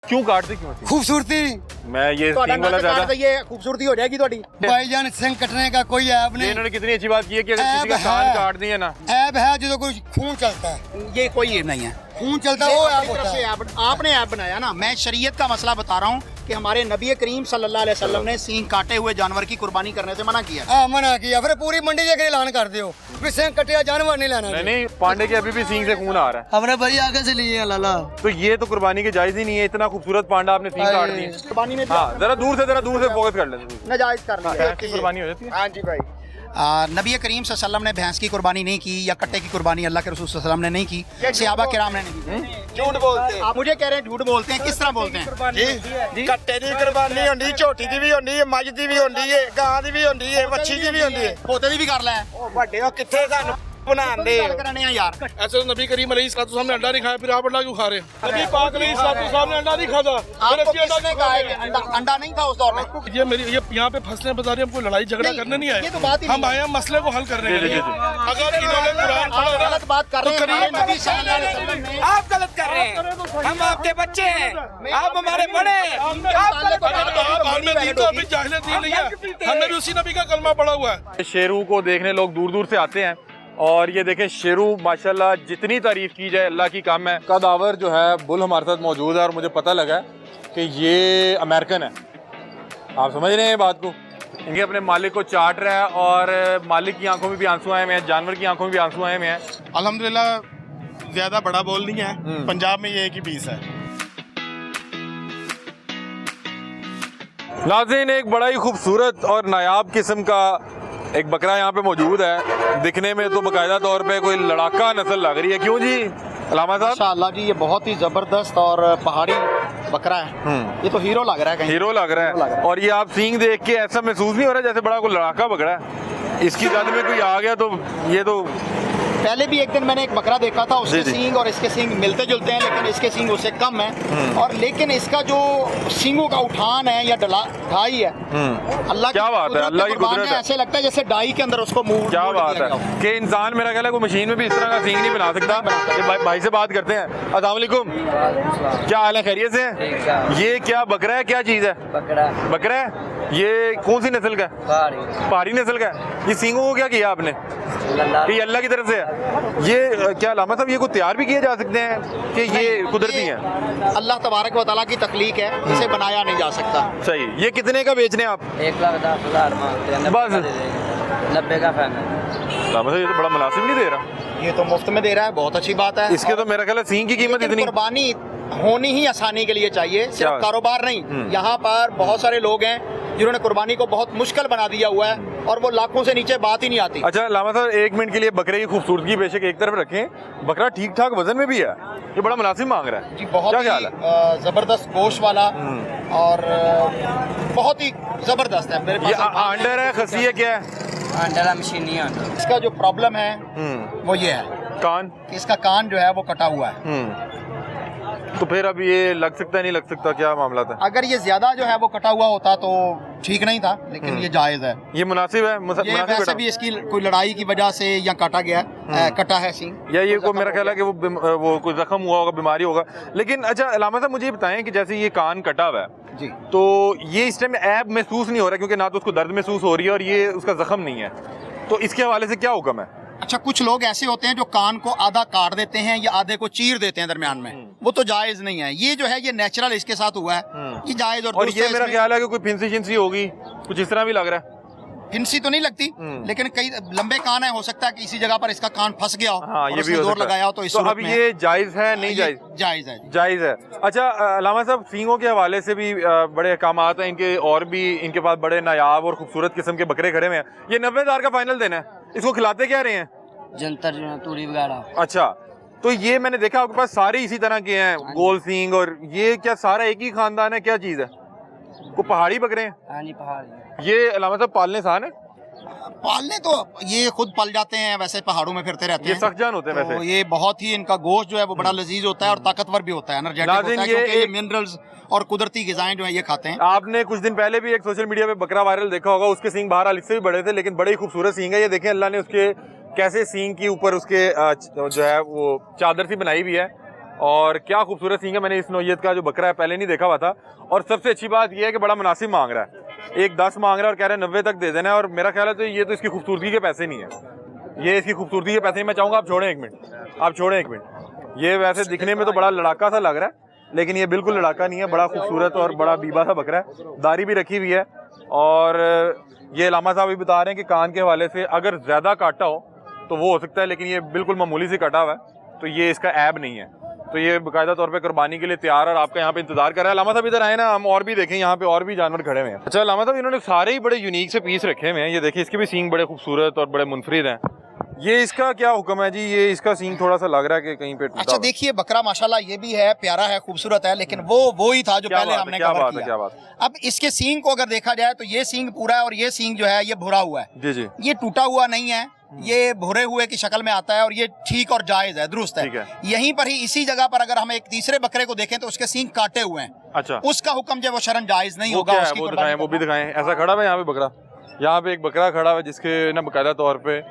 क्यों काटते क्यों? खूबसूरती मैं ये सींग वाला ज्यादा ये खूबसूरती हो जाएगी थोड़ी। भाईजान सिंह कटने का कोई ऐब नहीं। इन्होंने कितनी अच्छी बात की है कि अगर किसी का ऐब कान है। काट दिए ना, ऐब है जो कुछ खून चलता है, ये कोई नहीं है, खून चलता है वो ऐब अपनी होता तरफ से है। आपने ऐप बनाया ना। मैं शरीयत का मसला बता रहा हूँ कि हमारे नबी करीम सल्लल्लाहु अलैहि वसल्लम ने सींग काटे हुए जानवर की कुर्बानी करने से मना किया। हाँ मना किया, फिर पूरी मंडी जाके ऐलान कर दियो कि सिंह कटिया जानवर नहीं लेना। नहीं पांडे के अभी भी सींग से खून आ रहा है। हमने भाई आगे से लिए लाला। तो ये तो कुर्बानी के जायज ही नहीं है, इतना खूबसूरत पांडा आपने सींग काट दिए। कुर्बानी में हाँ जरा दूर से फोकस कर लेते। नाजायज कर भैंस की कुर्बानी हो जाती है। हाँ जी भाई। नबी करीम सल्लल्लाहु अलैहि वसल्लम ने भैंस की कुर्बानी नहीं की या कट्टे की कुर्बानी अल्लाह के रसूल सल्लल्लाहु अलैहि वसल्लम ने नहीं की, सहाबा किराम ने नहीं की। झूठ बोलते हैं। आप मुझे कह रहे हैं झूठ बोलते हैं, किस तरह बोलते हैं? जी कट्टे दी कुर्बानी होंदी, झोटी दी भी होंदी है, मੱਝ दी भी होंदी है, गां दी भी होंदी है, ਵੱਛੀ दी भी होंदी है। पोते दी भी कर लै ਵੱਡੇ ਉਹ ਕਿੱਥੇ ਸਾਨੂੰ बनाते कराने हैं यार। ऐसे तो नबी करीम अलैहिस्सलातु वस्सलाम ने अंडा नहीं खाया, फिर आप अंडा क्यों खा रहे हैं? नबी पाक अलैहिस्सलातु वस्सलाम ने अंडा नहीं खाया। आपको किसने कहा है कि अंडा नहीं था उस दौर में? ये मेरी ये यहाँ पे फसलें बता रहे, हमको लड़ाई झगड़ा करने नहीं आए। ये तो बात ही हम नहीं आए हैं मसले को हल करने के लिए। अगर इन्होंने कुरान आप पढ़ा गलत बात कर रहे हैं। हमारे नबी सल्लल्लाहु अलैहि वसल्लम ने आप गलत कर रहे हैं, हम आपके बच्चे हैं, आप हमारे बड़े हैं। आप हमने दी तो अभी जाहिलियत दी नहीं है, हमने भी उसी नबी का कलमा पढ़ा हुआ है। शेरू को देखने लोग दूर दूर से आते हैं और ये देखें शेरू माशाल्लाह जितनी तारीफ की जाए अल्लाह की कम है। कदावर जो है बुल हमारे साथ मौजूद है और मुझे पता लगा कि ये अमेरिकन है। आप समझ रहे हैं ये बात को? इनके अपने मालिक को चाट रहा है और मालिक की आंखों में भी आंसू आए हुए हैं, जानवर की आंखों में भी आंसू आए हुए हैं। अल्हम्दुलिल्लाह ज्यादा बड़ा बोल नहीं है, पंजाब में ये एक ही पीस है। नाज़रीन एक बड़ा ही खूबसूरत और नायाब किस्म का एक बकरा यहाँ पे मौजूद है। दिखने में तो बाकायदा तौर पे कोई लड़ाका नस्ल लग रही है। क्यों जी अलामा साहब? माशाअल्लाह जी, ये बहुत ही जबरदस्त और पहाड़ी बकरा है। ये तो हीरो लग रहा है, कहीं हीरो लग रहा है। और ये आप सींग देख के ऐसा महसूस नहीं हो रहा जैसे बड़ा कोई लड़ाका बकरा है? इसकी जद में कोई आ गया तो ये तो पहले भी एक दिन मैंने एक बकरा देखा था, उसके जी। सींग और इसके सींग मिलते जुलते हैं, लेकिन इसके सींग उससे कम है। और लेकिन इसका जो सींगों का उठान है या ढाई है, अल्लाह क्या बात है, अल्लाह की कुदरत है। ऐसे लगता है जैसे डाई के अंदर उसको मुंह क्या बात है कि इंसान मेरा ख्याल है कोई मशीन में भी इस तरह का सींग नहीं बना सकता। ये भाई से बात करते हैं। अस्सलाम वालेकुम, क्या हाल है, खैरियत से हैं? ये क्या बकरा है, क्या चीज़ है? बकरा है। ये कौन सी नस्ल का है? पहाड़ी नस्ल का है। ये सींगों को क्या किया आपने? ये अल्लाह की तरफ से है। ये क्या अलामा साहब ये को तैयार भी किए जा सकते हैं कि ये कुदरती है? अल्लाह तबारक व तआला की तख्लीक है, इसे बनाया नहीं जा सकता। सही। ये कितने का बेचने आप? 1,10,000 मांगते हैं। बस 90 का फाइनल। अलामा साहब ये तो बड़ा मुनासिब नहीं दे रहा। ये तो मुफ्त में दे रहा है, बहुत अच्छी बात है। इसके तो मेरा ख्याल है सींग की कीमत लेकिन इतनी कुर्बानी होनी ही आसानी के लिए चाहिए, सिर्फ कारोबार नहीं। यहाँ पर बहुत सारे लोग हैं जिन्होंने कुर्बानी को बहुत मुश्किल बना दिया हुआ है और वो लाखों से नीचे बात ही नहीं आती। अच्छा लामा साहब एक मिनट के लिए बकरे की खूबसूरती बेशक एक तरफ रखें, बकरा ठीक ठाक वजन में भी है, ये बड़ा मुनासिब मांग रहा है जी। बहुत क्या ही ख्याल है? जबरदस्त गोश्त वाला और बहुत ही जबरदस्त है। मेरे ये पास अंडर है, खसी है, क्या है? अंडा मशीन नहीं आता। इसका जो प्रॉब्लम है वो ये है कान। कि इसका कान जो है वो कटा हुआ है। तो फिर अब ये लग सकता है नहीं लग सकता, क्या मामला था? अगर ये ज्यादा जो है वो कटा हुआ होता तो ठीक नहीं था, लेकिन ये जायज है। ये मुनासिब है, ये मुनासिब वैसे बेटा? भी इसकी कोई लड़ाई की वजह से या काटा गया है, कटा है सींग, या ये को मेरा ख्याल है कि वो कोई जख्म हुआ होगा, बीमारी होगा। लेकिन अच्छा अलामा साहब मुझे ये बताएं कि जैसे ये कान कटा हुआ है जी, तो ये इस टाइम ऐब महसूस नहीं हो रहा क्योंकि ना तो उसको दर्द महसूस हो रही है और ये उसका जख्म नहीं है, तो इसके हवाले से क्या हुक्म है? अच्छा कुछ लोग ऐसे होते हैं जो कान को आधा काट देते हैं या आधे को चीर देते हैं दरमियान में, वो तो जायज नहीं है। ये जो है ये नेचुरल इसके साथ हुआ है, ये जायज और और दुरुस्त ये है। मेरा इसमें ख्याल है कि कोई फिंसी शिंसी होगी, कुछ इस तरह भी लग रहा है। फिंसी तो नहीं लगती, लेकिन कई लंबे कान है, हो सकता है कि इसी जगह पर इसका कान फंस गया हो हाँ, और ये भी उसने हो जोर सकता है। लगाया हो, तो इस तो सूरत अब में ये जायज है नहीं जायज? जायज है। जायज है। अच्छा अलामा साहब सींगों के हवाले से भी बड़े अहकामात हैं इनके, और भी इनके पास बड़े नायाब और खूबसूरत किस्म के बकरे खड़े हुए हैं। ये 90,000 का फाइनल देना है, इसको खिलाते क्या रहे हैं? जंतर जो है तूड़ी वगैरह। अच्छा तो ये मैंने देखा आपके पास सारे इसी तरह के हैं, गोल सींग, और ये क्या सारा एक ही खानदान है, क्या चीज़ है? को पहाड़ी बकरे हैं? हाँ जी पहाड़ी। ये अलामा साहब पालने आसान है? पालने तो ये खुद पल जाते हैं, वैसे पहाड़ों में फिरते रहते ये हैं। सख्त जान होते हैं तो वैसे। ये बहुत ही इनका गोश्त जो है वो बड़ा लजीज होता है और ताकतवर भी होता है, एनर्जेटिक होता नाज़रीन, है, ये क्योंकि ये एक- मिनरल्स और कुदरती ग़िज़ाएं जो है ये खाते हैं। आपने कुछ दिन पहले भी एक सोशल मीडिया पे बकरा वायरल देखा होगा, उसके सींग बहरहाल इससे भी बड़े थे लेकिन बड़े ही खूबसूरत सींग है। ये देखें अल्लाह ने उसके कैसे सींग की ऊपर उसके जो है वो चादर सी बनाई हुई है और क्या खूबसूरत सींग है। मैंने इस नौइयत का जो बकरा है पहले नहीं देखा हुआ था। और सबसे अच्छी बात यह है कि बड़ा मुनासिब मांग रहा है, एक 10 मांग रहा है और कह रहा है 90 तक दे देना है। और मेरा ख्याल है तो ये तो इसकी खूबसूरती के पैसे नहीं है, ये इसकी खूबसूरती के पैसे नहीं। मैं चाहूँगा आप छोड़ें 1 मिनट, आप छोड़ें 1 मिनट। ये वैसे दिखने में तो बड़ा लड़ाका सा लग रहा है, लेकिन ये बिल्कुल लड़ाका नहीं है, बड़ा खूबसूरत और बड़ा बीबा सा बकरा है। दाढ़ी भी रखी हुई है। और ये लामा साहब भी बता रहे हैं कि कान के हवाले से अगर ज़्यादा काटा हो तो वो हो सकता है, लेकिन ये बिल्कुल मामूली से कटा हुआ है, तो ये इसका ऐब नहीं है। तो ये बाकायदा तौर पे कुर्बानी के लिए तैयार और आपका यहाँ पे इंतजार कर रहा है। लामा साहब इधर आए ना, हम और भी देखें, यहाँ पे और भी जानवर खड़े हुए हैं। अच्छा लामा साहब, इन्होंने सारे ही बड़े यूनिक से पीस रखे हुए हैं। ये देखिए, इसके भी सींग बड़े खूबसूरत और बड़े मुनफरिद हैं। ये इसका क्या हुक्म है जी? ये इसका सींग थोड़ा सा लग रहा है कि कहीं पे टूटा अच्छा हुआ। देखिए, बकरा माशाल्लाह ये भी है, प्यारा है, खूबसूरत है, लेकिन वो ही था जो क्या पहले बात है, हमने क्या कवर बात है, किया। क्या बात है। अब इसके सींग को अगर देखा जाए तो ये सींग पूरा है और ये सींग जो है ये भुरा हुआ है। जी जी, ये टूटा हुआ नहीं है, ये भुरे हुए की शक्ल में आता है और ये ठीक और जायज है, दुरुस्त ठीक है। है। यहीं पर ही इसी जगह पर अगर हम एक तीसरे बकरे को देखें तो उसके सींग काटे हुए हैं। अच्छा, उसका हुक्म जो वो शरन जायज नहीं वो होगा। क्या है? उसकी वो कुर्बानी दिखाएं, वो भी करना। दिखाएं। ऐसा खड़ा हुआ है यहाँ पे बकरा, यहाँ पे एक बकरा खड़ा हुआ है जिसके ना बाकायदा तौर पे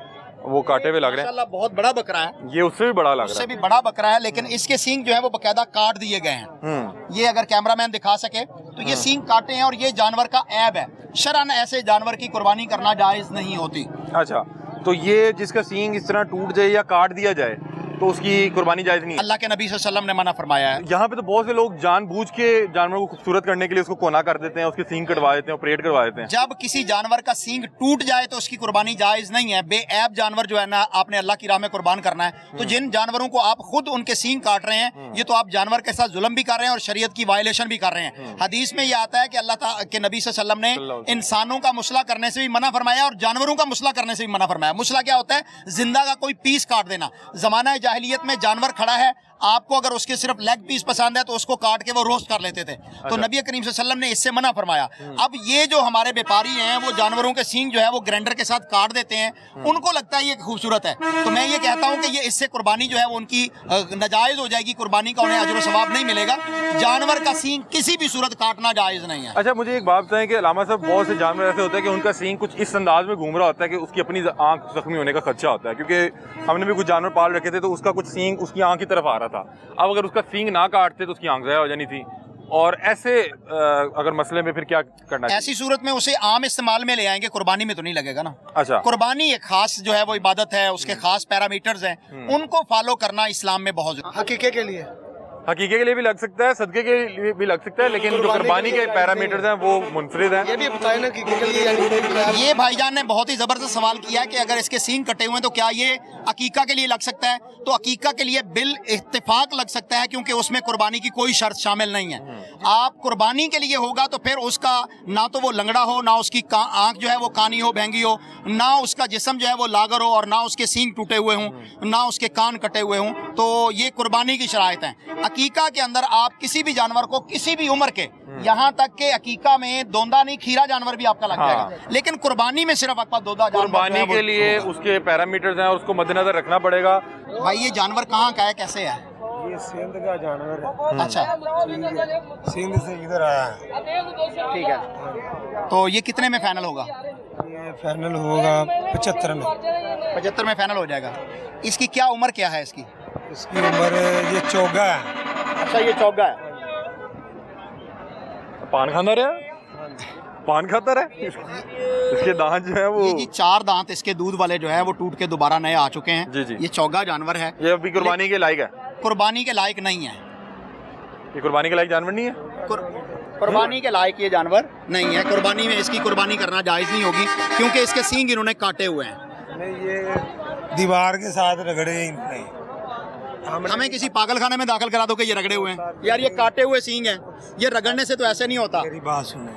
वो काटे हुए लग रहे हैं। माशाल्लाह बहुत बड़ा बकरा है, ये उससे भी बड़ा लग रहा उससे है। भी बड़ा बकरा है, लेकिन इसके सींग जो है वो बकायदा काट दिए गए हैं। ये अगर कैमरामैन दिखा सके तो ये सींग काटे हैं और ये जानवर का ऐब है। शरन ऐसे जानवर की कुर्बानी करना जायज नहीं होती। अच्छा, तो ये जिसका सींग इस तरह टूट जाए या काट दिया जाए तो उसकी कुर्बानी जायज नहीं है। अल्लाह के नबी सल्लल्लाहु अलैहि वसल्लम ने मना फरमाया है। यहाँ पे तो बहुत से लोग जानबूझ के जानवर को खूबसूरत करने के लिए उसको कोना कर देते हैं, उसके सींग कटवा देते हैं, ऑपरेट करवा देते हैं। जब किसी जानवर का सींग टूट जाए तो उसकी कुर्बानी जायज नहीं है। बेऐब जानवर जो है ना, आपने अल्लाह की राह में कुर्बान करना है। तो जिन जानवरों को आप खुद उनके सींग काट रहे हैं, ये तो आप जानवर के साथ जुल्म भी कर रहे हैं और शरीयत की वायलेशन भी कर रहे हैं। हदीस में ये आता है कि अल्लाह के नबी सल्लल्लाहु अलैहि वसल्लम ने इंसानों का मुसला करने से भी मना फरमाया और जानवरों का मुसला करने से भी मना फरमाया। मुसला क्या होता है? जिंदा का कोई पीस काट देना। जमाना जाहिलियत में जानवर खड़ा है, आपको अगर उसके सिर्फ लेग पीस पसंद है तो उसको काट के वो रोस्ट कर लेते थे। तो नबी करीम सल्लल्लाहु अलैहि वसल्लम ने इससे मना फरमाया। अब ये जो हमारे व्यापारी हैं वो जानवरों के सींग जो है वो ग्राइंडर के साथ काट देते हैं, उनको लगता है ये खूबसूरत है। तो मैं ये कहता हूं कि ये इससे कुर्बानी जो है वो उनकी नाजायज हो जाएगी, कुर्बानी का उन्हें अजर सवाब नहीं मिलेगा। जानवर का सींग किसी भी सूरत काटना जायज नहीं है। अच्छा, मुझे एक बात बताएं कि अलामा साहब, बहुत से जानवर ऐसे होते हैं कि उनका सींग कुछ इस अंदाज में घूम रहा होता है कि उसकी अपनी आंख जख्मी होने का खदशा होता है, क्योंकि हमने भी कुछ जानवर पाल रखे थे तो उसका कुछ सींग उसकी आंख की तरफ आ रहा था। अब अगर उसका सींग ना काटते तो उसकी आंख ज़ाया हो जानी थी। और ऐसे अगर मसले में फिर क्या करना चाहिए? ऐसी सूरत में उसे आम इस्तेमाल में ले आएंगे, कुर्बानी में तो नहीं लगेगा ना। अच्छा, कुर्बानी एक खास जो है वो इबादत है, उसके खास पैरामीटर्स हैं, उनको फॉलो करना इस्लाम में बहुत जरूरी है। हकीके के लिए हकीके के लिए भी लग सकता है, सदके के लिए भी लग सकता है, लेकिन जो कुर्बानी के पैरामीटर्स हैं वो मुनफरिद हैं। ये भी बताए ना हकीके के लिए। ये भाईजान ने बहुत ही जबरदस्त सवाल किया है कि अगर इसके सींग कटे हुए हैं तो क्या ये अकीका के लिए लग सकता है? तो अकीका के लिए बिल इत्तेफाक लग सकता है, क्योंकि उसमें कुर्बानी की कोई शर्त शामिल नहीं है। आप कुर्बानी के लिए होगा तो फिर उसका ना तो वो लंगड़ा हो, ना उसकी आंख जो है वो कानी हो, भैंगी हो, ना उसका जिस्म जो है वो लागर हो, और ना उसके सींग टूटे हुए हों, ना उसके कान कटे हुए हों। तो ये कुर्बानी की शराइत हैं। अकीका के अंदर आप किसी भी जानवर को किसी भी उम्र के, यहाँ तक के अकीका में दोंदा नहीं खीरा जानवर भी आपका लग जाएगा, लेकिन कुर्बानी में सिर्फ आपका दोंदा जानवर कुर्बानी के लिए उसके पैरामीटर्स हैं और उसको मद्देनजर रखना पड़ेगा। भाई ये जानवर कहाँ का है, कैसे है? ये सिंध का जानवर है। अच्छा, सिंध से इधर आया है। ठीक है। तो ये कितने में फाइनल होगा? ये फाइनल होगा 75 में। 75 में फाइनल हो जाएगा। इसकी क्या उम्र क्या है इसकी? इसकी उम्र ये चौगा है। अच्छा, ये चौगा है। पान खाना रहा, पान खाता रहा। इसके दांत जो है वो, ये जी 4 दांत इसके दूध वाले जो है वो टूट के दोबारा नए आ चुके हैं। जी जी। ये चौगा जानवर है, ये अभी कुर्बानी के लायक है। कुर्बानी के लायक नहीं है। ये कुर्बानी के लायक जानवर नहीं है। कुर्बानी के लायक ये जानवर नहीं है। कुर्बानी में इसकी कुर्बानी करना जायज नहीं होगी, क्योंकि इसके सींग इन्होंने काटे हुए हैं। नहीं, ये दीवार के साथ रगड़े ही नहीं। हमें किसी पागल खाने में दाखिल करा दो कि ये रगड़े हुए हैं। यार ये काटे हुए सींग हैं, ये रगड़ने से तो ऐसे नहीं होता। मेरी बात सुने,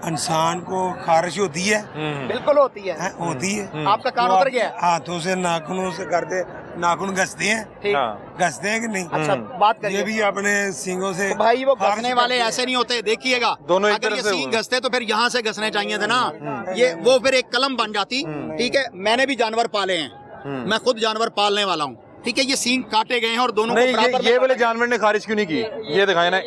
इंसान को खारिश होती है, बिल्कुल होती है। होती है। आपका कान उतर गया है? हाथों से नाखूनों से करते, नाखून घसते हैं। ठीक। हाँ। घसते हैं कि नहीं? अच्छा, बात करिए। ये भी अपने सींगों से तो भाई वो खारिश घसने वाले करते हैं। ऐसे नहीं होते, देखिएगा। दोनों एक अगर तरफ ये से सींग हुए। घसते तो फिर यहाँ से घसने चाहिए थे ना। ये वो फिर एक कलम बन जाती। ठीक है, मैंने भी जानवर पाले हैं, मैं खुद जानवर पालने वाला हूँ। ठीक है, ये सींग काटे गए हैं और दोनों नहीं, को बराबर ये वाले जानवर ने खारिज क्यों नहीं की? ये दिखाए ना,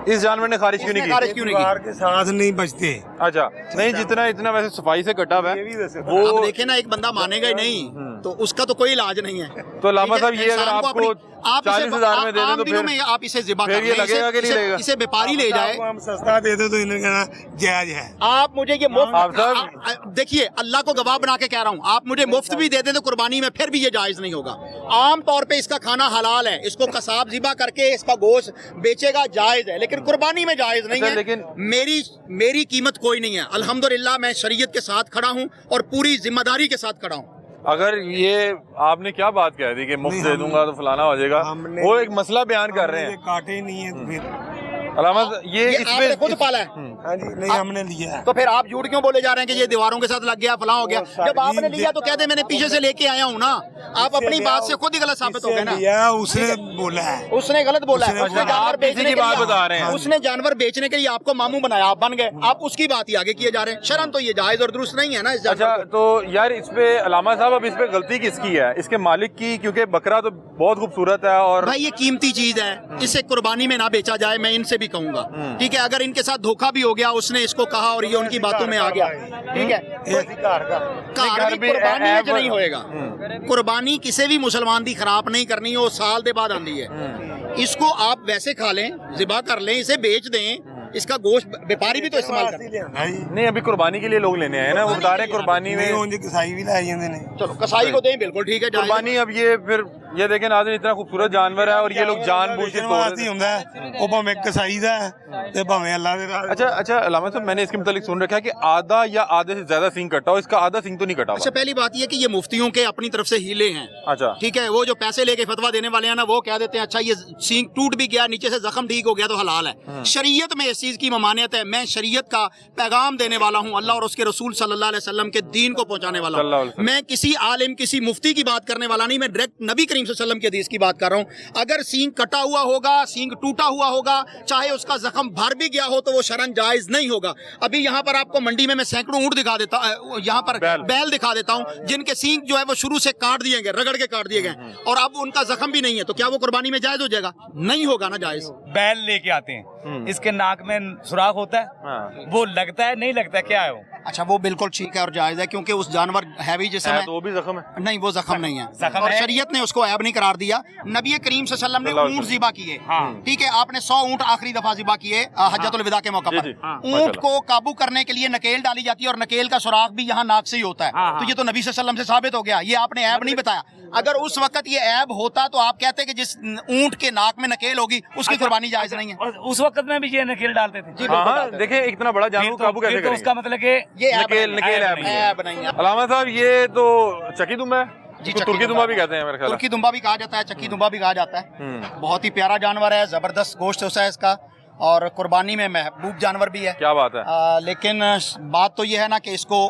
इस जानवर ने खारिज क्यों नहीं इसने खारिज की? क्यों नहीं दीवार की? के साथ नहीं बचते। अच्छा, नहीं, जितना इतना वैसे सफाई से कटा हुआ ये है भी वैसे अब वो। देखे ना, एक बंदा मानेगा ही नहीं तो उसका तो कोई इलाज नहीं है। तो लामा साहब, ये अगर इंसान को आपको अपनी आप 40,000 में दे दें आम तो दिनों फिर में आप इसे ज़िबा फिर कर ये लें, लगेगा कि नहीं लगेगा? इसे व्यापारी ले जाए। हम सस्ता दे दो तो इन्हें कहना जायज है। आप मुझे ये आप साहब- मुफ्त देखिए, अल्लाह को गवाह बना के कह रहा हूँ, आप मुझे मुफ्त भी दे दें तो कुर्बानी में फिर भी ये जायज़ नहीं होगा। आम तौर पे इसका खाना हलाल है, इसको कसाब ज़िबा करके इसका गोश्त बेचेगा, जायज़ है, लेकिन कुर्बानी में जायज़ नहीं अच्छा, है। लेकिन- मेरी कीमत कोई नहीं है, अल्हम्दुलिल्लाह मैं शरीयत के साथ खड़ा हूँ और पूरी जिम्मेदारी के साथ खड़ा हूँ। अगर ये आपने क्या बात कह दी कि मुफ्त दे दूंगा तो फलाना हो जाएगा, हमने- वो एक मसला बयान कर रहे ये हैं काटे ही नहीं है तो फिर अलामा ये ये आपने खुद पाला है, हाँ जी नहीं हमने लिया है। तो फिर आप झूठ क्यों बोले जा रहे हैं कि ये दीवारों के साथ लग गया, फलां हो गया? जब आपने लिया तो कह दे मैंने पीछे से लेके आया हूँ ना। आप अपनी बात से खुद ही गलत साबित हो गए ना। लिया उसने बोला है। उसने गलत बोला है, उसने उसने बोला। जानवर आप किसी बेचने की के बात लिए बता रहे हैं। उसने जानवर बेचने के लिए आपको मामू बनाया, आप बन गए, आप उसकी बात ही आगे किए जा रहे हैं। शर्म तो ये जायज और दुरुस्त नहीं है ना इस अच्छा जानवर को। तो यार इस पे अलामा साहब अब इस पे गलती किसकी है? इसके मालिक की, क्योंकि बकरा तो बहुत खूबसूरत है और भाई ये कीमती चीज है, इसे कुर्बानी में ना बेचा जाए, मैं इनसे भी कहूंगा। ठीक है, अगर इनके साथ धोखा भी हो गया, उसने इसको कहा और ये उनकी बातों में आ गया, ठीक है, एक घर का घर भी कुर्बानी में नहीं होएगा। हम्म। कुर्बानी किसी भी मुसलमान दी खराब नहीं करनी, वो साल दे बाद आंदी है। इसको आप वैसे खा लें, ज़िबा कर लें, इसे बेच दें, इसका गोश्त व्यापारी भी तो इस्तेमाल करते हैं। नहीं अभी कुर्बानी के लिए लोग लेने आए हैं ना, वो बता रहे हैं कुर्बानी नहीं में होंगे कसाई भी लाई जाते हैं। चलो कसाई को दें, बिल्कुल ठीक है, जायज़ है। कुर्बानी। अब ये फिर ये देखें नाज़रीन, इतना खूबसूरत जानवर है और ये लोग जानबूझ के तोड़ वास्ते ਹੁੰਦਾ ਹੈ ਉਹ ਭਾਵੇਂ ਕਸਾਈ ਦਾ ਹੈ ਤੇ ਭਾਵੇਂ ਅੱਲਾ ਦੇ ਰਾਹ। अच्छा अच्छा अलामा साहब, मैंने इसके मुतालिक सुन रखा है कि आधा या आधे से ज्यादा सींग कटा हो, इसका आधा सींग तो नहीं कटा अच्छा, हुआ। पहली बात ये कि ये मुफ्तियों के अपनी तरफ से हीले हैं। अच्छा ठीक है, वो जो पैसे लेके फतवा देने वाले हैं ना, वो कह देते हैं अच्छा ये सींग टूट भी गया, नीचे से जख्म ठीक हो गया तो हलाल है। शरीयत में इस चीज की ममानियत है। मैं शरीयत का पैगाम देने वाला हूँ, अल्लाह और उसके रसूल सल्लल्लाहु अलैहि वसल्लम के दीन को पहुंचाने वाला सल्लल्लाहु हूँ। अलैहि वसल्लम। मैं किसी आलिम, किसी मुफ्ती की बात करने वाला नहीं, मैं डायरेक्ट नबी करीम सल्लल्लाहु अलैहि वसल्लम के हदीस की बात कर रहा हूँ। अगर सींग कटा हुआ होगा, सींग टूटा हुआ होगा, चाहे उसका जख्म भर भी गया हो, तो वो शरन जायज नहीं होगा। अभी यहाँ पर आपको मंडी में मैं सैकड़ों ऊँट दिखा देता, यहाँ पर बैल दिखा देता हूँ जिनके सींग जो है वो शुरू से काट दिए गए, रगड़ के काट दिए गए, और अब उनका जख्म भी नहीं है, तो क्या वो कुर्बानी में जायज हो जाएगा? नहीं होगा ना जायज। बैल लेके आते हैं, इसके नाक में सुराख होता है, वो लगता है नहीं लगता है, क्या है वो? अच्छा, वो बिल्कुल ठीक है और जायज है, क्योंकि उस जानवर हैवी जिस्म है है। तो वो भी जख्म है। नहीं, वो जख्म नहीं है, जख्म और है। शरीयत ने उसको ऐब नहीं करार दिया। नबी करीम सल्लल्लाहु अलैहि वसल्लम ने ऊँट ज़िबा किए, ठीक है, आपने 100 ऊँट आखिरी दफा ज़िबा किए हज्जतुल विदा के मौका जी, पर। जी, हाँ, ऊँट माशाल्लाह। को काबू करने के लिए नकेल डाली जाती है, और नकेल का सुराख भी यहाँ नाक से ही होता है। तो ये तो नबी सल्लल्लाहु अलैहि वसल्लम से साबित हो गया, ये आपने ऐब नहीं बताया। अगर उस वक्त ये ऐब होता तो आप कहते कि जिस ऊँट के नाक में नकेल होगी उसकी कुर्बानी जायज नहीं है। और उस वक्त में भी ये नकेल डालते थे। हाँ हाँ, देखें इतना बड़ा जानवर को काबू कैसे फिर तो उसका करेंगे? मतलब कि ये ऐब नकेल नहीं है। नकेल ऐब नहीं है। ऐब नहीं है। अलामा साहब ये तो चकी दुम्बा है, जी, तो चकी तुर्की दुम्बा दुम्बा भी कहते हैं मेरे ख्याल तुर्की दुम्बा भी कहा जाता है, चक्की दुम्बा भी कहा जाता है। बहुत ही प्यारा जानवर है, जबरदस्त गोश्त होता है इसका, और कुर्बानी में महबूब जानवर भी है। क्या बात है। लेकिन बात तो ये है ना कि इसको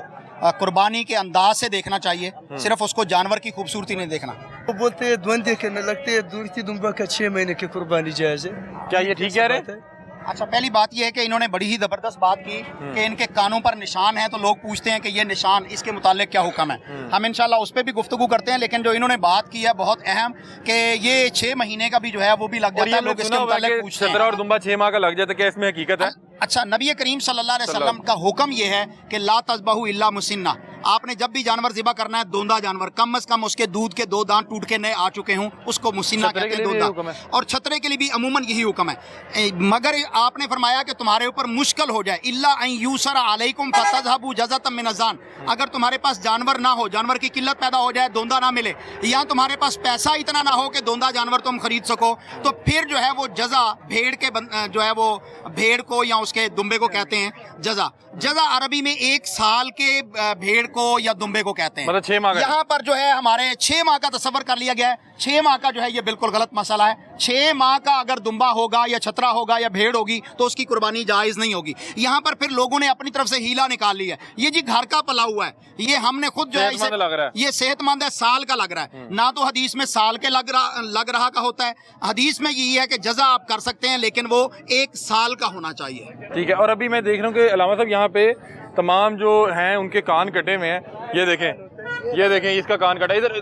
कुर्बानी के अंदाज से देखना चाहिए, सिर्फ उसको जानवर की खूबसूरती नहीं देखना। वो बोलते हैं द्वंद्व करने लगते हैं, दूर की दुम्बा का 6 महीने की कुर्बानी जायज है। क्या ये ठीक कह रहे हैं? अच्छा, पहली बात यह है कि इन्होंने बड़ी ही ज़बरदस्त बात की कि इनके कानों पर निशान है, तो लोग पूछते हैं कि ये निशान, इसके मुतालिक क्या हुक्म है। हम इंशाल्लाह उस पर भी गुफ्तगू करते हैं, लेकिन जो इन्होंने बात की है बहुत अहम, कि ये 6 महीने का भी जो है वो भी लग और जाता ये है, लोग इसके सुना हुआ है मुतालिक कि पूछते 17 हैं। और दुम्बा 6 माह का लग जाता है, क्या इसमें हकीकत है? अच्छा, नबी करीम सल्लल्लाहु अलैहि वसल्लम का हुक्म ये है कि ला तज़बहू इल्ला मुसिन्ना। आपने जब भी जानवर ज़िबा करना है, दोंदा जानवर, कम से कम उसके दूध के 2 दांत टूट के नए आ चुके हों, उसको मुसिन्ना छतरे कहते के हैं, लिए भी हुक्म दोंदा। है। और छतरे के लिए भी अमूमन यही हुक्म है, मगर आपने फरमाया कि तुम्हारे ऊपर मुश्किल हो जाए, इल्ला अन यूसर अलैकुम फतज़हबू जज़अतम मिन अज़ान। अगर तुम्हारे पास जानवर ना हो, जानवर की किल्लत पैदा हो जाए, दोंदा ना मिले, या तुम्हारे पास पैसा इतना ना हो कि दोंदा जानवर तुम खरीद सको, तो फिर जो है वो जज़ा, भेड़ के जो है वो भेड़ को या उसके दुम्बे को कहते हैं जज़ा। जज़ा अरबी में 1 साल के भेड़ को या दुम्बे को कहते हैं। मतलब 6 माह का। यहाँ पर जो है हमारे 6 माह का तसव्वुर कर लिया गया है। 6 माह का जो है ये बिल्कुल गलत मसला है। 6 माह का अगर दुम्बा होगा या छतरा होगा या भेड़ होगी तो उसकी कुर्बानी जायज़ नहीं होगी। यहाँ पर फिर लोगों ने अपनी तरफ से हीला निकाल लिया है, ये जी घर का पला हुआ है, ये हमने खुद जो है सेहतमंद लग रहा है। ये सेहतमंद है, साल का लग रहा है ना, तो हदीस में साल के लग रहा का होता है। हदीस में यही है कि जज़ा आप कर सकते हैं, लेकिन वो 1 साल का होना चाहिए। ठीक है। और अभी मैं देख रहा हूँ कि अलामा साहब यहाँ पे तमाम जो हैं उनके कान कटे हुए हैं, ये देखें इसका कान कटा इधर।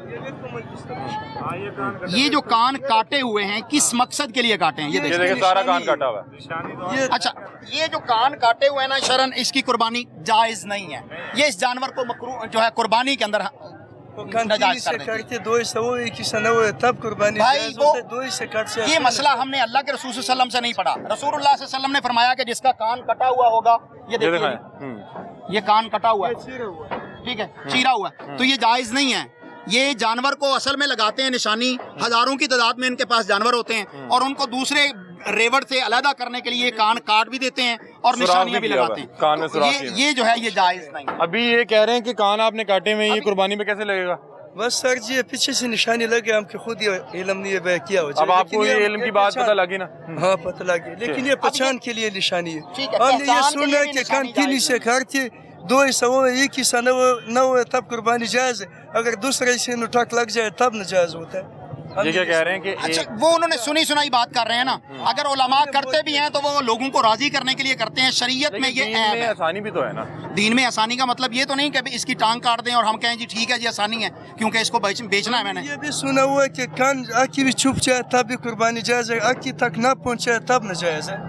ये जो कान काटे हुए हैं किस मकसद के लिए काटे हैं? ये ये देखिए। देखें सारा कान कटा हुआ है। अच्छा, ये जो कान काटे हुए हैं ना शरन, इसकी कुर्बानी जायज नहीं है। ये इस जानवर को मकरू जो है कुर्बानी के अंदर नाजायज कर देती है। करते 2 सौ 1 तब कुर्बानी भाई जायज वो होता है, 2 से कट से ये मसला हमने अल्लाह के रसूल सल्लल्लाहु अलैहि वसल्लम से नहीं पढ़ा। रसूलुल्लाह सल्लल्लाहु अलैहि वसल्लम ने फरमाया कि जिसका कान कटा हुआ होगा, ये ये देखिए दिखाएं। ये कान कटा हुआ है, ठीक है, चीरा हुआ है, तो ये जायज नहीं है। ये जानवर को असल में लगाते हैं निशानी, हजारों की तादाद में इनके पास जानवर होते हैं और उनको दूसरे रेवड़ से अलहदा करने के लिए कान काट भी देते हैं और सुराख निशानियां भी भी किया लगाते हुआ है, कान में हैं। सुराख तो किया ये जो है ये जायज नहीं है। अभी ये कह रहे हैं कि कान आपने काटे में ये कुर्बानी में कैसे लगेगा? बस सर जी पीछे से निशानी लगे, हमको खुद ये इल्म नहीं है किया हो। अब आपको ये इल्म की बात पता लगी ना? हाँ पता लगी, लेकिन ये पहचान के लिए निशानी है। ठीक है, हमने ये पहचान के सुना लिए कि भी कान निशानी किन्हीं जायज से काटते 2 सौ 1 तब कुर्बानी जायज है, अगर दूसरे से नुटक लग जाए तब न जायज होता है। ये क्या कह रहे हैं कि अच्छा, वो उन्होंने सुनी सुनाई बात कर रहे हैं ना। अगर उलमा करते भी हैं तो वो लोगों को राजी करने के लिए करते हैं। शरीयत में ये दीन ऐब में है। आसानी भी तो है ना। दीन में आसानी का मतलब ये तो नहीं कि इसकी टांग काट दें और हम कहें जी ठीक है जी आसानी है क्योंकि इसको बेचना है मैंने। ये भी सुना हुआ है कि कान आँखी भी छुप जाए तब भी कुर्बानी जायज है, आँखी तक ना पहुँचे तब न जायज है।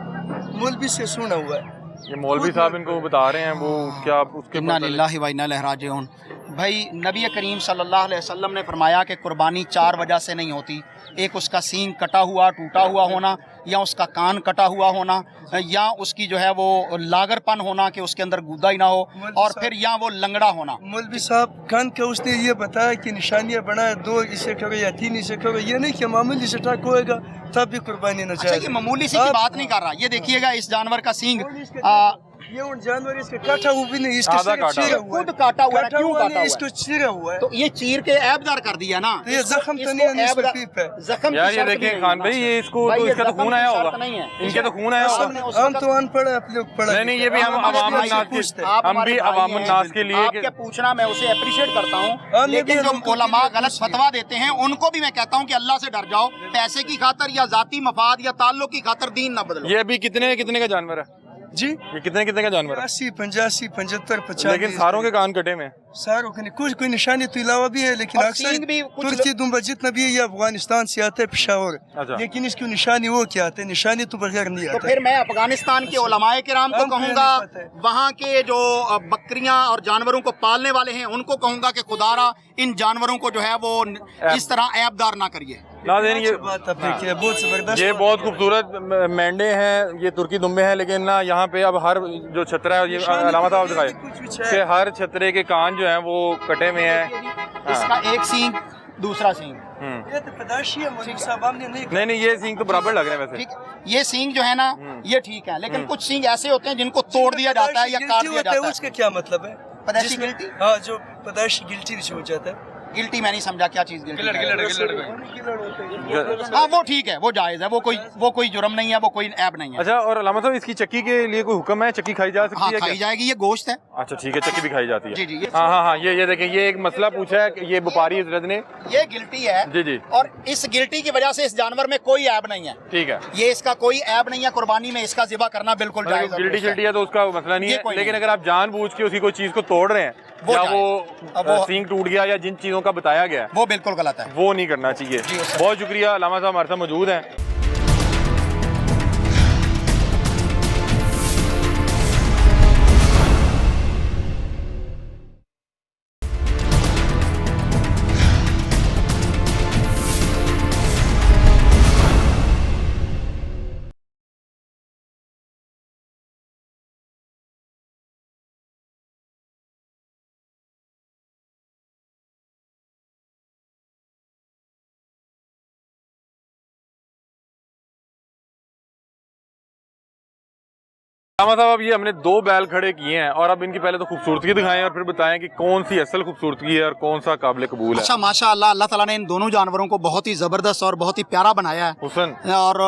मौलवी से सुना हुआ है। ये मौलवी साहब इनको बता रहे हैं, वो क्या उसके इन्ना लिल्लाहि व इन्ना इलैहि राजिऊन। भाई नबी करीम सल्लल्लाहु अलैहि वसल्लम ने फरमाया कि कुर्बानी 4 वजह से नहीं होती। एक उसका सींग कटा हुआ टूटा हुआ होना, या उसका कान कटा हुआ होना, या उसकी जो है वो लागरपन होना कि उसके अंदर गूदा ही ना हो, और फिर या वो लंगड़ा होना। मौलवी साहब कान का उसने ये बताया कि निशानियाँ बनाए 2 इसे करो या 3 इसे करो, ये नहीं कि मामूली से टक होएगा तब भी कुर्बानी न अच्छा, जाए। ये मामूली सी की बात नहीं कर रहा। ये देखिएगा इस जानवर का सींग ये उन जानवर इसके काटा हुआ भी नहीं, इसके आधा सिर्फ काटा चीरा हुआ। हुआ है। खुद काटा हुआ है, काटा क्यों हुआ काटा नहीं, हुआ है? इसको चीरा हुआ है। तो ये चीर के ऐबदार कर दिया ना। तो ये जख्म तो इसको नहीं है, इसको ऐबदार- पीप है। जख्म की यार ये शर्त देखिए नहीं खान है। भाई, ये इसको भाई तो ये इसका तो जख्म खून की आया शर्त होगा, नहीं है। इनके तो खून आया असल होगा। में उस हम वक्त- तो अनपढ़ है, आप लोग पढ़ा नहीं, ये भी हम हमारे अवाम भाई से नाज के पूछते हैं। आप हम भी हमारे भाई अवाम हैं। नाज के लिए आपके पूछना मैं उसे अप्रिशिएट करता हूँ, हमने लेकिन भी जो उनको उलमा किया गलत फतवा देते हैं उनको भी मैं कहता हूँ कि अल्लाह से डर जाओ। पैसे की खातर या जाती मफाद या ताल्लुक की खातर दीन ना बदलो। ये अभी कितने कितने का जानवर है? जी ये कितने का जानवर है? 80 85 75 50। लेकिन सारों के कान कटे में हैं। सारों के नहीं, कुछ कोई निशानी तो अलावा भी है, लेकिन और अक्सर सींग भी कुछ तुर्की दुम्बा जितना भी है ये अफगानिस्तान से आता है, पेशावर। अच्छा। लेकिन इसकी निशानी वो क्या आते है, निशानी तो बगैर नहीं तो आता। फिर मैं अफगानिस्तान के उलमाए किराम को हमको ये कहूँगा, नहीं पता है। वहाँ के जो बकरियां और जानवरों को पालने वाले हैं उनको कहूँगा कि खुदारा इन जानवरों को जो है वो इस तरह ऐबदार ना करिए। नाज़रीन ये बात आपने की है, बहुत जबरदस्त। ये बहुत खूबसूरत मेंढे हैं, ये तुर्की दुम्बे हैं, लेकिन ना यहाँ पे अब हर जो छतरा है, ये अलामत आप दिखाए कि हर छतरे के कान जो हैं वो कटे में हैं। इसका एक सींग दूसरा सींग, ये तो पैदाइशी है, मौलवी साहब हमने नहीं नहीं ये सींग तो बराबर लग रहे हैं वैसे। ठीक है। ये सींग जो है ना ये ठीक है, लेकिन कुछ सींग ऐसे होते हैं जिनको तोड़ दिया जाता है या काट दिया जाता है। उसका क्या मतलब है? पैदाइशी जिसमें- गिल्टी? हाँ, जो पैदाइशी गिल्टी भी हो जाता है। गिल्टी मैं नहीं समझा क्या चीज गिल्टी है। अच्छा हाँ वो ठीक है, वो जायज है, वो कोई जुर्म नहीं है, वो कोई ऐब नहीं है। और अलामा साहब इसकी चक्की के लिए कोई हुक्म है? चक्की खाई जा सकती हाँ है खाई क्या? जाएगी, ये गोश्त है। अच्छा ठीक है, चक्की भी खाई जाती है। जी, जी, हाँ, ये देखें, ये एक मसला पूछा है कि ये व्यापारी हजरत ने। ये गिल्टी है जी, जी। और इस गिल्टी की वजह से इस जानवर में कोई ऐब नहीं है। ठीक है, ये इसका कोई ऐब नहीं है, कुर्बानी में इसका ज़िबा करना बिल्कुल जायज मतलब है। गिल्टी शिल्टी है तो उसका मसला नहीं ये है, कोई लेकिन नहीं। अगर आप जानबूझ के उसी कोई चीज को तोड़ रहे हैं वो या अब वो वो- सींग टूट गया या जिन चीजों का बताया गया है वो बिल्कुल गलत है। वो नहीं करना चाहिए। जी, उससे- बहुत शुक्रिया, अलामा साहब हमारे साथ मौजूद हैं। अलामा साहब अब ये हमने 2 बैल खड़े किए हैं और अब इनकी पहले तो खूबसूरती दिखाएं और फिर बताएं कि कौन सी असल खूबसूरती है और कौन सा काबिल कबूल है। अच्छा माशाअल्लाह, अल्लाह ताला ने इन दोनों जानवरों को बहुत ही जबरदस्त और बहुत ही प्यारा बनाया है हुसन, और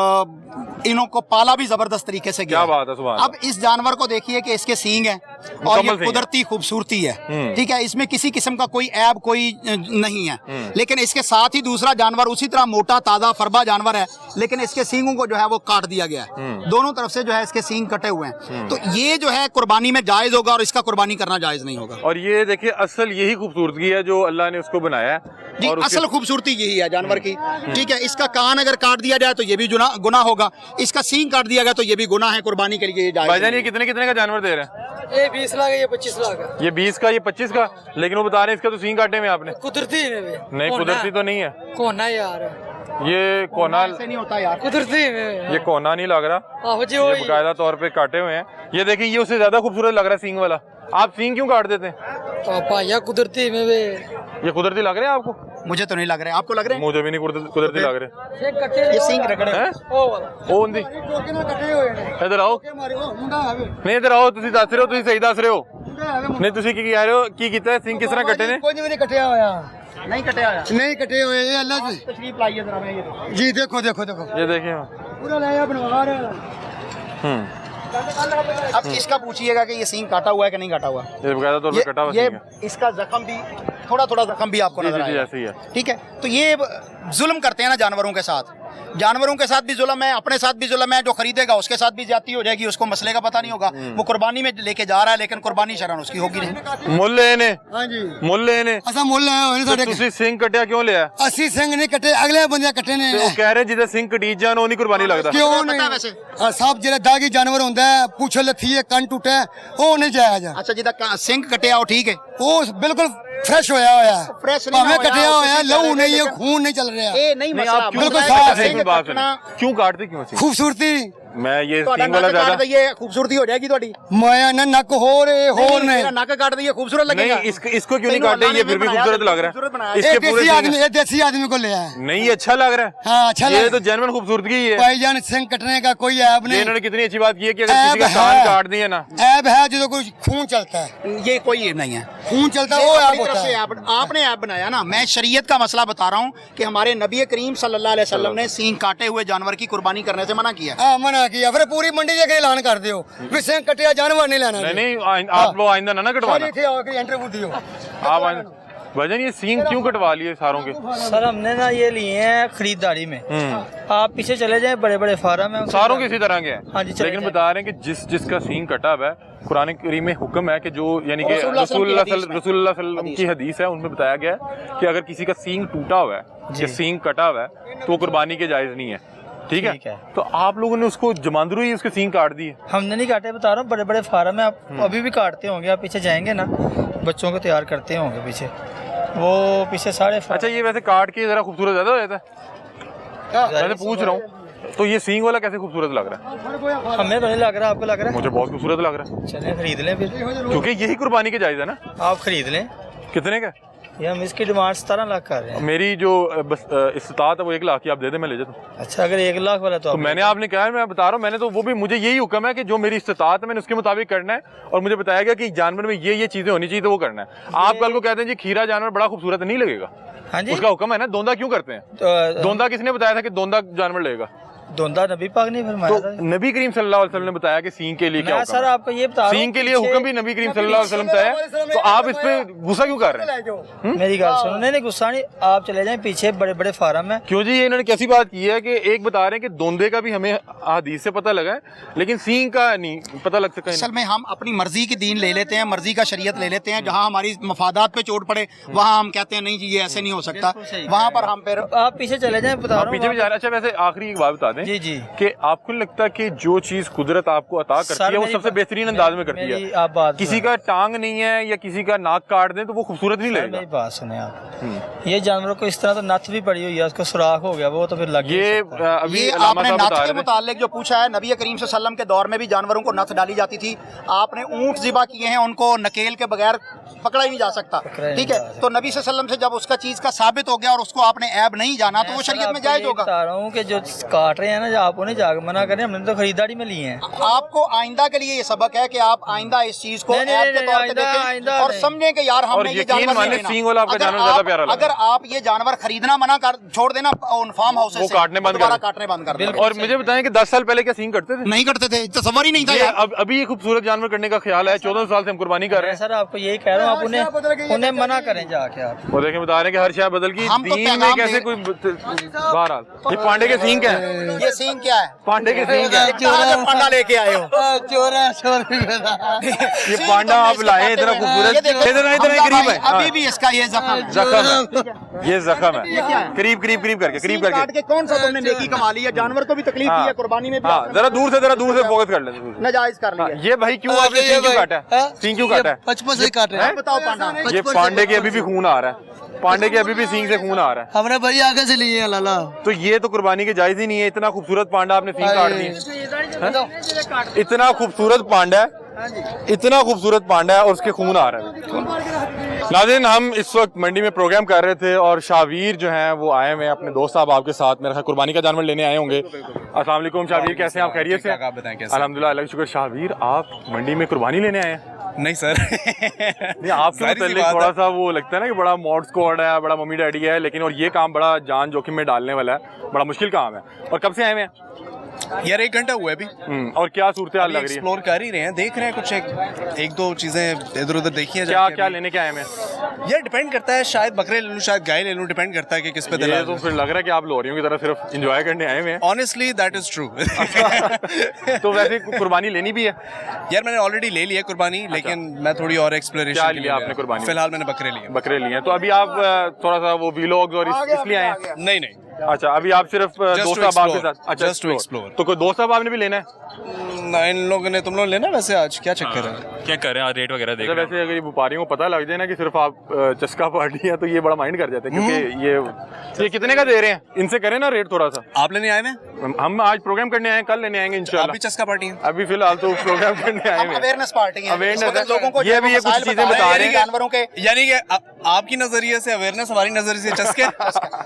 इनको पाला भी जबरदस्त तरीके से गया क्या है। बात है, सुभान अब इस जानवर को देखिए कि इसके सींग हैं और मुकम्मल ये सींग है। कुदरती खूबसूरती है। ठीक है, इसमें किसी किस्म का कोई ऐब कोई नहीं है, लेकिन इसके साथ ही दूसरा जानवर उसी तरह मोटा ताजा फरबा जानवर है, लेकिन इसके सींगों को जो है वो काट दिया गया है। दोनों तरफ से जो है इसके सींग कटे हुए हैं। तो ये जो है कुर्बानी में जायज होगा और इसका कुर्बानी करना जायज नहीं होगा। और ये देखिए असल यही खूबसूरती है जो अल्लाह ने उसको बनाया है। जी और उसके- असल खूबसूरती यही है जानवर की, ठीक है। इसका कान अगर काट दिया जाए तो ये भी गुनाह होगा, इसका सींग काट दिया गया तो ये भी गुनाह है, कुर्बानी के लिए ये जायज़ भाईजान नहीं ये कितने कितने का जानवर दे रहे हैं? ये 20 लाख है, ये 25 लाख है। ये 20 का, ये 25 का, लेकिन वो बता रहे हैं इसका तो सींग काटे में आपने। कुदरती है नहीं कुदरती तो नहीं है कोना यार, ये कोना, ऐसे नहीं होता यार। कुदरती में ये कोना नहीं लग रहा, आहो जी ये वही बकायदा तौर पे काटे हुए हैं। ये देखिए ये उससे ज्यादा खूबसूरत लग रहा है सींग वाला। आप सींग क्यों काट देते हैं? पापा या कुदरती में वे ये कुदरती लग रहे हैं आपको? मुझे तो नहीं लग रहा है, आपको लग रहे हैं? मुझे भी नहीं कुदरती लग रहे। ये सींग रगड़े हैं? ओ वाला ओ उंदी इधर आओ, नहीं इधर आओ, ਤੁਸੀਂ ਦੱਸ ਰਹੇ ਹੋ, ਤੁਸੀਂ ਸਹੀ ਦੱਸ ਰਹੇ ਹੋ। ਨਹੀਂ ਤੁਸੀਂ ਕੀ ਕਹਿ ਰਹੇ ਹੋ, ਕੀ ਕੀਤਾ ਸਿੰਘ ਕਿਸ ਤਰ੍ਹਾਂ ਕੱਟੇ ਨੇ? कुछ भी नहीं कटिया हुआ, नहीं कटे आया, नहीं कटे हुए, ये अल्लाह से। तशरीफ लाइए जरा मैं ये जी देखो देखो देखो, ये देखिए पूरा नया बनवा रहे हैं। अब इसका पूछिएगा कि ये सींग काटा हुआ है कि नहीं काटा हुआ। ये बकायदा तौर पे कटा हुआ ये सींग है। इसका जख्म भी थोड़ा थोड़ा जख्म भी आपको जी, नजर जी, जी, आएगा, ऐसे ही है। ठीक है। तो ये जुल्म करते हैं ना जानवरों के साथ, जानवरों के साथ भी जुल्म है, अपने साथ भी जुल्म है। जो खरीदेगा उसके साथ भी ज्यादती हो जाएगी, उसको मसले का पता नहीं होगा। वो कुर्बानी में लेके जा रहा है लेकिन कुर्बानी शरन उसकी होगी नहीं। ਮੁੱਲ ਲਏ ਨੇ, हाँ जी, ਮੁੱਲ ਲਏ ਨੇ, असा मुल है होने साढ़े ਤੁਸੀਂ ਸਿੰਘ ਕੱਟਿਆ ਕਿਉਂ ਲਿਆ? 80 सिंह नहीं कटे, अगले बंदे कटे ने। ਤੇ ਉਹ ਕਹਿ ਰਹੇ ਜਿਹਦੇ ਸਿੰਘ ਕਟੀਜ ਜਾਣ ਉਹ ਨਹੀਂ ਕੁਰਬਾਨੀ ਲੱਗਦਾ। क्यों पता नहीं? वैसे? सब जेड़ा दागी जानवर होंदा है, पूछ लथी है, कन टूटा है, वो नहीं जायज है। अच्छा जिदा सिंग कटिया हो ठीक है, वो बिल्कुल फ्रेश होया होया है, फ्रेश नहीं भावें होया, कटिया होया, कुछ लहू नहीं नहीं है, लेकिन- खून नहीं चल रहा। ये नहीं नहीं मसला। आप क्यों बिल्कुल मसला साफ है है। कि एक बात कटना- सुनिए, क्यों काटते क्यों सिंह? खूबसूरती मैं ये ਤੁਹਾਡਾ सिंग वाला नक काट ज्यादा दईए खूबसूरती हो जाएगी ਤੁਹਾਡੀ। माया ना नक हो रहे होर ने। मेरा नक काट दईए खूबसूरत लगेगा। नहीं इसको क्यों नहीं काटे? ये फिर भी खूबसूरत लग रहा है। इसके पूरे देसी सींग आदमी, हैं। ये देसी आदमी को लिया है। नहीं अच्छा लग रहा है। हाँ अच्छा ये लगा। तो जेन्युइन खूबसूरती ही है। भाईजान सिंह कटने का कोई ऐब ये नहीं, इन्होंने कितनी अच्छी बात की है कि अगर किसी का ऐब कान है। काट दिए ना, ऐब है जो कोई खून चलता है, ये कोई ऐब नहीं है, खून चलता है ये वो अपनी ऐब तरफ होता से है। ऐब- आपने ऐब बनाया ना। मैं शरीयत का मसला बता रहा हूँ कि हमारे नबी करीम सल्लल्लाहु अलैहि वसल्लम ने सींग काटे हुए जानवर की कुर्बानी करने से मना किया। हाँ मना किया, फिर पूरी मंडी जगह ऐलान कर दियो भी सिंह कटिया जानवर नहीं लेना। नहीं नहीं आप लोग आइंदा ना कटवाना। थे आके इंटरव्यू दियो। आप भजन ये सींग क्यों कटवा लिए सारों के? सर हमने ना ये लिए हैं खरीदारी में। आप पीछे चले जाएं, बड़े बड़े फार्म हैं, सारों के इसी तरह के हाँ जी, हैं, चले लेकिन जाएं। बता रहे हैं कि जिसका सींग कटा हुआ है, कुरान करीम में हुक्म है कि जो यानी कि रसूलुल्लाह रसूलुल्लाह की हदीस में। रसूलुल्लाह सल्लल्लाहु की हदीस है, उनमें बताया गया है कि अगर किसी का सींग टूटा हुआ है या सींग कटा हुआ है तो वो कुर्बानी के जायज नहीं है। ठीक ठीक है, है। तो आप लोगों ने उसको जमांदरू ही उसके सींग काट दिए। हमने नहीं काटे, बता रहा हूँ, बड़े बड़े फार्म है। आप अभी भी काटते होंगे, आप पीछे जाएंगे ना, बच्चों को तैयार करते होंगे पीछे, वो पीछे सारे अच्छा ये वैसे काट के जरा खूबसूरत ज्यादा हो जाता है? मैं पूछ रहा हूँ, तो ये सींग वाला कैसे खूबसूरत लग रहा है? हमें तो नहीं लग रहा, आपको लग रहा मुझे बहुत खूबसूरत लग रहा है, है? चलें खरीद लें फिर, क्योंकि यही कुर्बानी के जायज है ना। आप खरीद लें। कितने का? ये हम इसकी डिमांड 17 लाख कर रहे हैं। मेरी जो बस इस्तात है वो 1 लाख की, आप दे दे, मैं ले जाता हूँ। अच्छा अगर 1 लाख वाला तो तो आप मैंने आपने कहा है, मैं बता रहा हूँ, मैंने तो वो भी मुझे यही हुक्म है कि जो मेरी इस्तात है मैंने उसके मुताबिक करना है, और मुझे बताया गया कि जानवर में ये चीजें होनी चाहिए तो वो करना है। आप कल को कहते हैं जी खीरा जानवर बड़ा खूबसूरत नहीं लगेगा, हाँ जी, उसका हुक्म है ना। दोंदा क्यों करते हैं? तो दोंदा किसने बताया था कि दोंदा जानवर लगेगा? दोंदा नबी पाक ने फरमाया था। तो नबी करीम सल्लल्लाहु अलैहि वसल्लम ने बताया कि सींग के लिए क्या मैं हुक्म सर है। आपको ये बता रहा हूँ, सींग के लिए पीछे- हुक्म भी नबी करीम सल्लल्लाहु अलैहि वसल्लम बताया, तो आप इस पे गुस्सा क्यों कर रहे हैं? मेरी गाल सुनो, नहीं गुस्सा नहीं, आप चले जाएं पीछे, बड़े बड़े फार्म है। क्यों जी, ये इन्होंने कैसी बात की है कि एक बता रहे हैं कि दोंदे का भी हमें हदीस से पता लगा है, लेकिन सींग का नहीं पता लग सका। असल में हम अपनी मर्जी की दीन ले लेते हैं, मर्जी का शरीयत ले लेते हैं। जहाँ हमारी मफादात पे चोट पड़े वहाँ हम कहते हैं नहीं जी ये ऐसे नहीं हो सकता, वहाँ पर हम फिर आप पीछे चले जाएं, बता आप रहा पीछे भी हूँ। जा रहे हैं। अच्छा वैसे आखिरी एक बात बता दें जी जी, कि आपको नहीं लगता कि जो चीज कुदरत आपको अता करती सर है वो मेरी सबसे बात- बेहतरीन अंदाज में करती मेरी है? आप बात किसी का टांग नहीं है या किसी का नाक काट दें तो वो खूबसूरत नहीं सर, लगेगा। मेरी बात सुने आप, ये जानवरों को इस तरह तो नथ भी पड़ी हुई है, उसको सुराख हो गया, वो तो फिर लग ही ये सकता है। अभी ये अल्लामा आपने साहब नथ बता के रहे थे। मुतालिक जो पूछा है, नबी करीम सल्लल्लाहु अलैहि वसल्लम के दौर में भी जानवरों को नथ डाली जाती थी। आपने ऊंट ज़िबा किए हैं, उनको नकेल के बगैर पकड़ा ही नहीं जा सकता, ठीक है। तो नबी सल्लल्लाहु अलैहि वसल्लम से जब उसका चीज़ का साबित हो गया और उसको आपने ऐब नहीं जाना, तो वो मैं सर शरीयत में आपको जायज़ ये होगा। बता रहा हूँ कि जो काट रहे हैं ना, जो आप उन्हें जाकर मना करें, हमने तो खरीदारी में लिए हैं। आपको आइंदा के लिए ये सबक है कि आप आइंदा इस चीज को नहीं, नहीं, ऐप के नहीं, तौर पे आइंदा- देखें आइंदा और नहीं। समझें कि यार और हमने ये यकीन जानवर माने नहीं लेना। सींग वाला आपका अगर जानवर ज्यादा आप- प्यारा लगा। अगर आप ये जानवर खरीदना मना कर छोड़ देना उन फार्म हाउस वो काटने बंद कर दें। काटने बंद कर दें। और मुझे बताएं कि 10 साल पहले क्या सींग करते थे? नहीं करते थे, तसव्वुर ही नहीं था ये यार। अभी ये खूबसूरत जानवर करने का ख्याल है। 14 साल से हम कुर्बानी कर रहे मैं हैं। सर आपको यही कह रहा हूँ, आप उन्हें मना करें जाके आप। वो देखें बता रहे हैं कि हर शय बदल की हम तो दीन में पैगाम कैसे दे- कोई बहरहाल ये पांडे के सींग क्या है? ये सींग क्या है? पांडे के सींग है। कहाँ से पांडा लेके आए हो? चोरा चोर ये पांडा आप लाए इतना खूबसूरत, ये देखो, इतना हमजा करीब भाई, है। अभी भी इसका ये जख्म है। जख्म है, ये जख्म है। करीब करीब करीब करके, करीब सींग काट करके। के कौन सा तुमने नेकी कमा ली है? जानवर को भी तकलीफ दी है, कुर्बानी में भी हाँ, जरा दूर से फोकस कर ले। नाजायज कर लिया। ये भाई क्यों आपने सींग क्यों काटा है? सींग क्यों काटा है? बचपन से काट रहे हैं। बताओ पांडा। ये पांडे के अभी भी खून आ रहा है, पांडे के अभी भी सींग से खून आ रहा है। हमने भाई आगे से लिए हैं लाला। तो ये तो कुर्बानी के जायज ही नहीं है। इतना खूबसूरत पांडा आपने सींग काट दिए। इतना खूबसूरत पांडा है, इतना खूबसूरत पांडा है और उसके खून आ रहा है। नाज़रीन, हम इस वक्त मंडी में प्रोग्राम कर रहे थे और शावीर जो हैं वो आए हुए हैं अपने दोस्त साहब आपके साथ। मेरे ख्याल कुर्बानी का जानवर लेने आए होंगे। अस्सलाम वालेकुम शावीर, कैसे हैं आप? खैरियत से? आप बताएं कैसे? अल्हम्दुलिल्लाह, अल्लाह का शुक्र। शावीर, आप मंडी में कुर्बानी लेने आए हैं? नहीं सर। नहीं, आपके जाहिर सी मतलब बात थोड़ा है। सा वो लगता है ना कि बड़ा मॉड स्क्वाड है, बड़ा मम्मी डैडी है, लेकिन और ये काम बड़ा जान जोखिम में डालने वाला है, बड़ा मुश्किल काम है। और कब से आए हुए हैं? यार 1 घंटा हुआ है अभी। और क्या सूरत हाल लग रही है? एक्सप्लोर कर ही रहे हैं, देख रहे हैं कुछ एक दो चीजें इधर उधर देखी हैं क्या जाके क्या अभी। लेने के आए हुए हैं? यार डिपेंड करता है, शायद बकरे ले लूं, शायद गाय ले लूं, डिपेंड करता है कि किस पे दिल ये आ तो फिर लग रहा है कि आप लोरियों की तरह सिर्फ एंजॉय करने आए हुए हैं। Honestly that is true. तो वैसे कुर्बानी लेनी भी है? यार मैंने ऑलरेडी ले लिया कुर्बानी, लेकिन मैं थोड़ी और एक्सप्लोरेशन क्या लिया आपने कुर्बानी? फिलहाल मैंने बकरे लिए। बकरे लिए हैं। तो अभी आप थोड़ा सा वो वीलॉग्स और इसलिए आए हैं? नहीं नहीं, अच्छा, अभी आप सिर्फ दोस्त to साहब के explore. साथ? अच्छा, Just to explore. तो कोई दोस्त साहब आपने भी लेना है? इन लोगों ने, तुम लोग लेना वैसे आज क्या चक्कर है? क्या कर रहे हैं? रेट वगैरह देख अच्छा, रहे हैं? वैसे अगर ये व्यापारियों को पता लग जाए ना कि सिर्फ आप चस्का पार्टी है तो ये बड़ा माइंड कर जाते हैं, क्योंकि ये कितने का दे रहे हैं? इनसे करें ना रेट थोड़ा सा। आप लेने आए हैं? हम आज प्रोग्राम करने आए हैं, कल लेने आएंगे आप इंशाल्लाह। भी चस्का पार्टी हैं? अभी फिलहाल तो प्रोग्राम करने आए हुए हैं। अवेयरनेस पार्टी है। Awareness इस वक्त है। लोगों को ये भी ये कुछ मसाइल चीजें बता बता रहे रहे हैं हैं। जानवरों के। यानी कि आपकी नजरिए से अवेयरनेस, हमारी नजरिए से चस्के।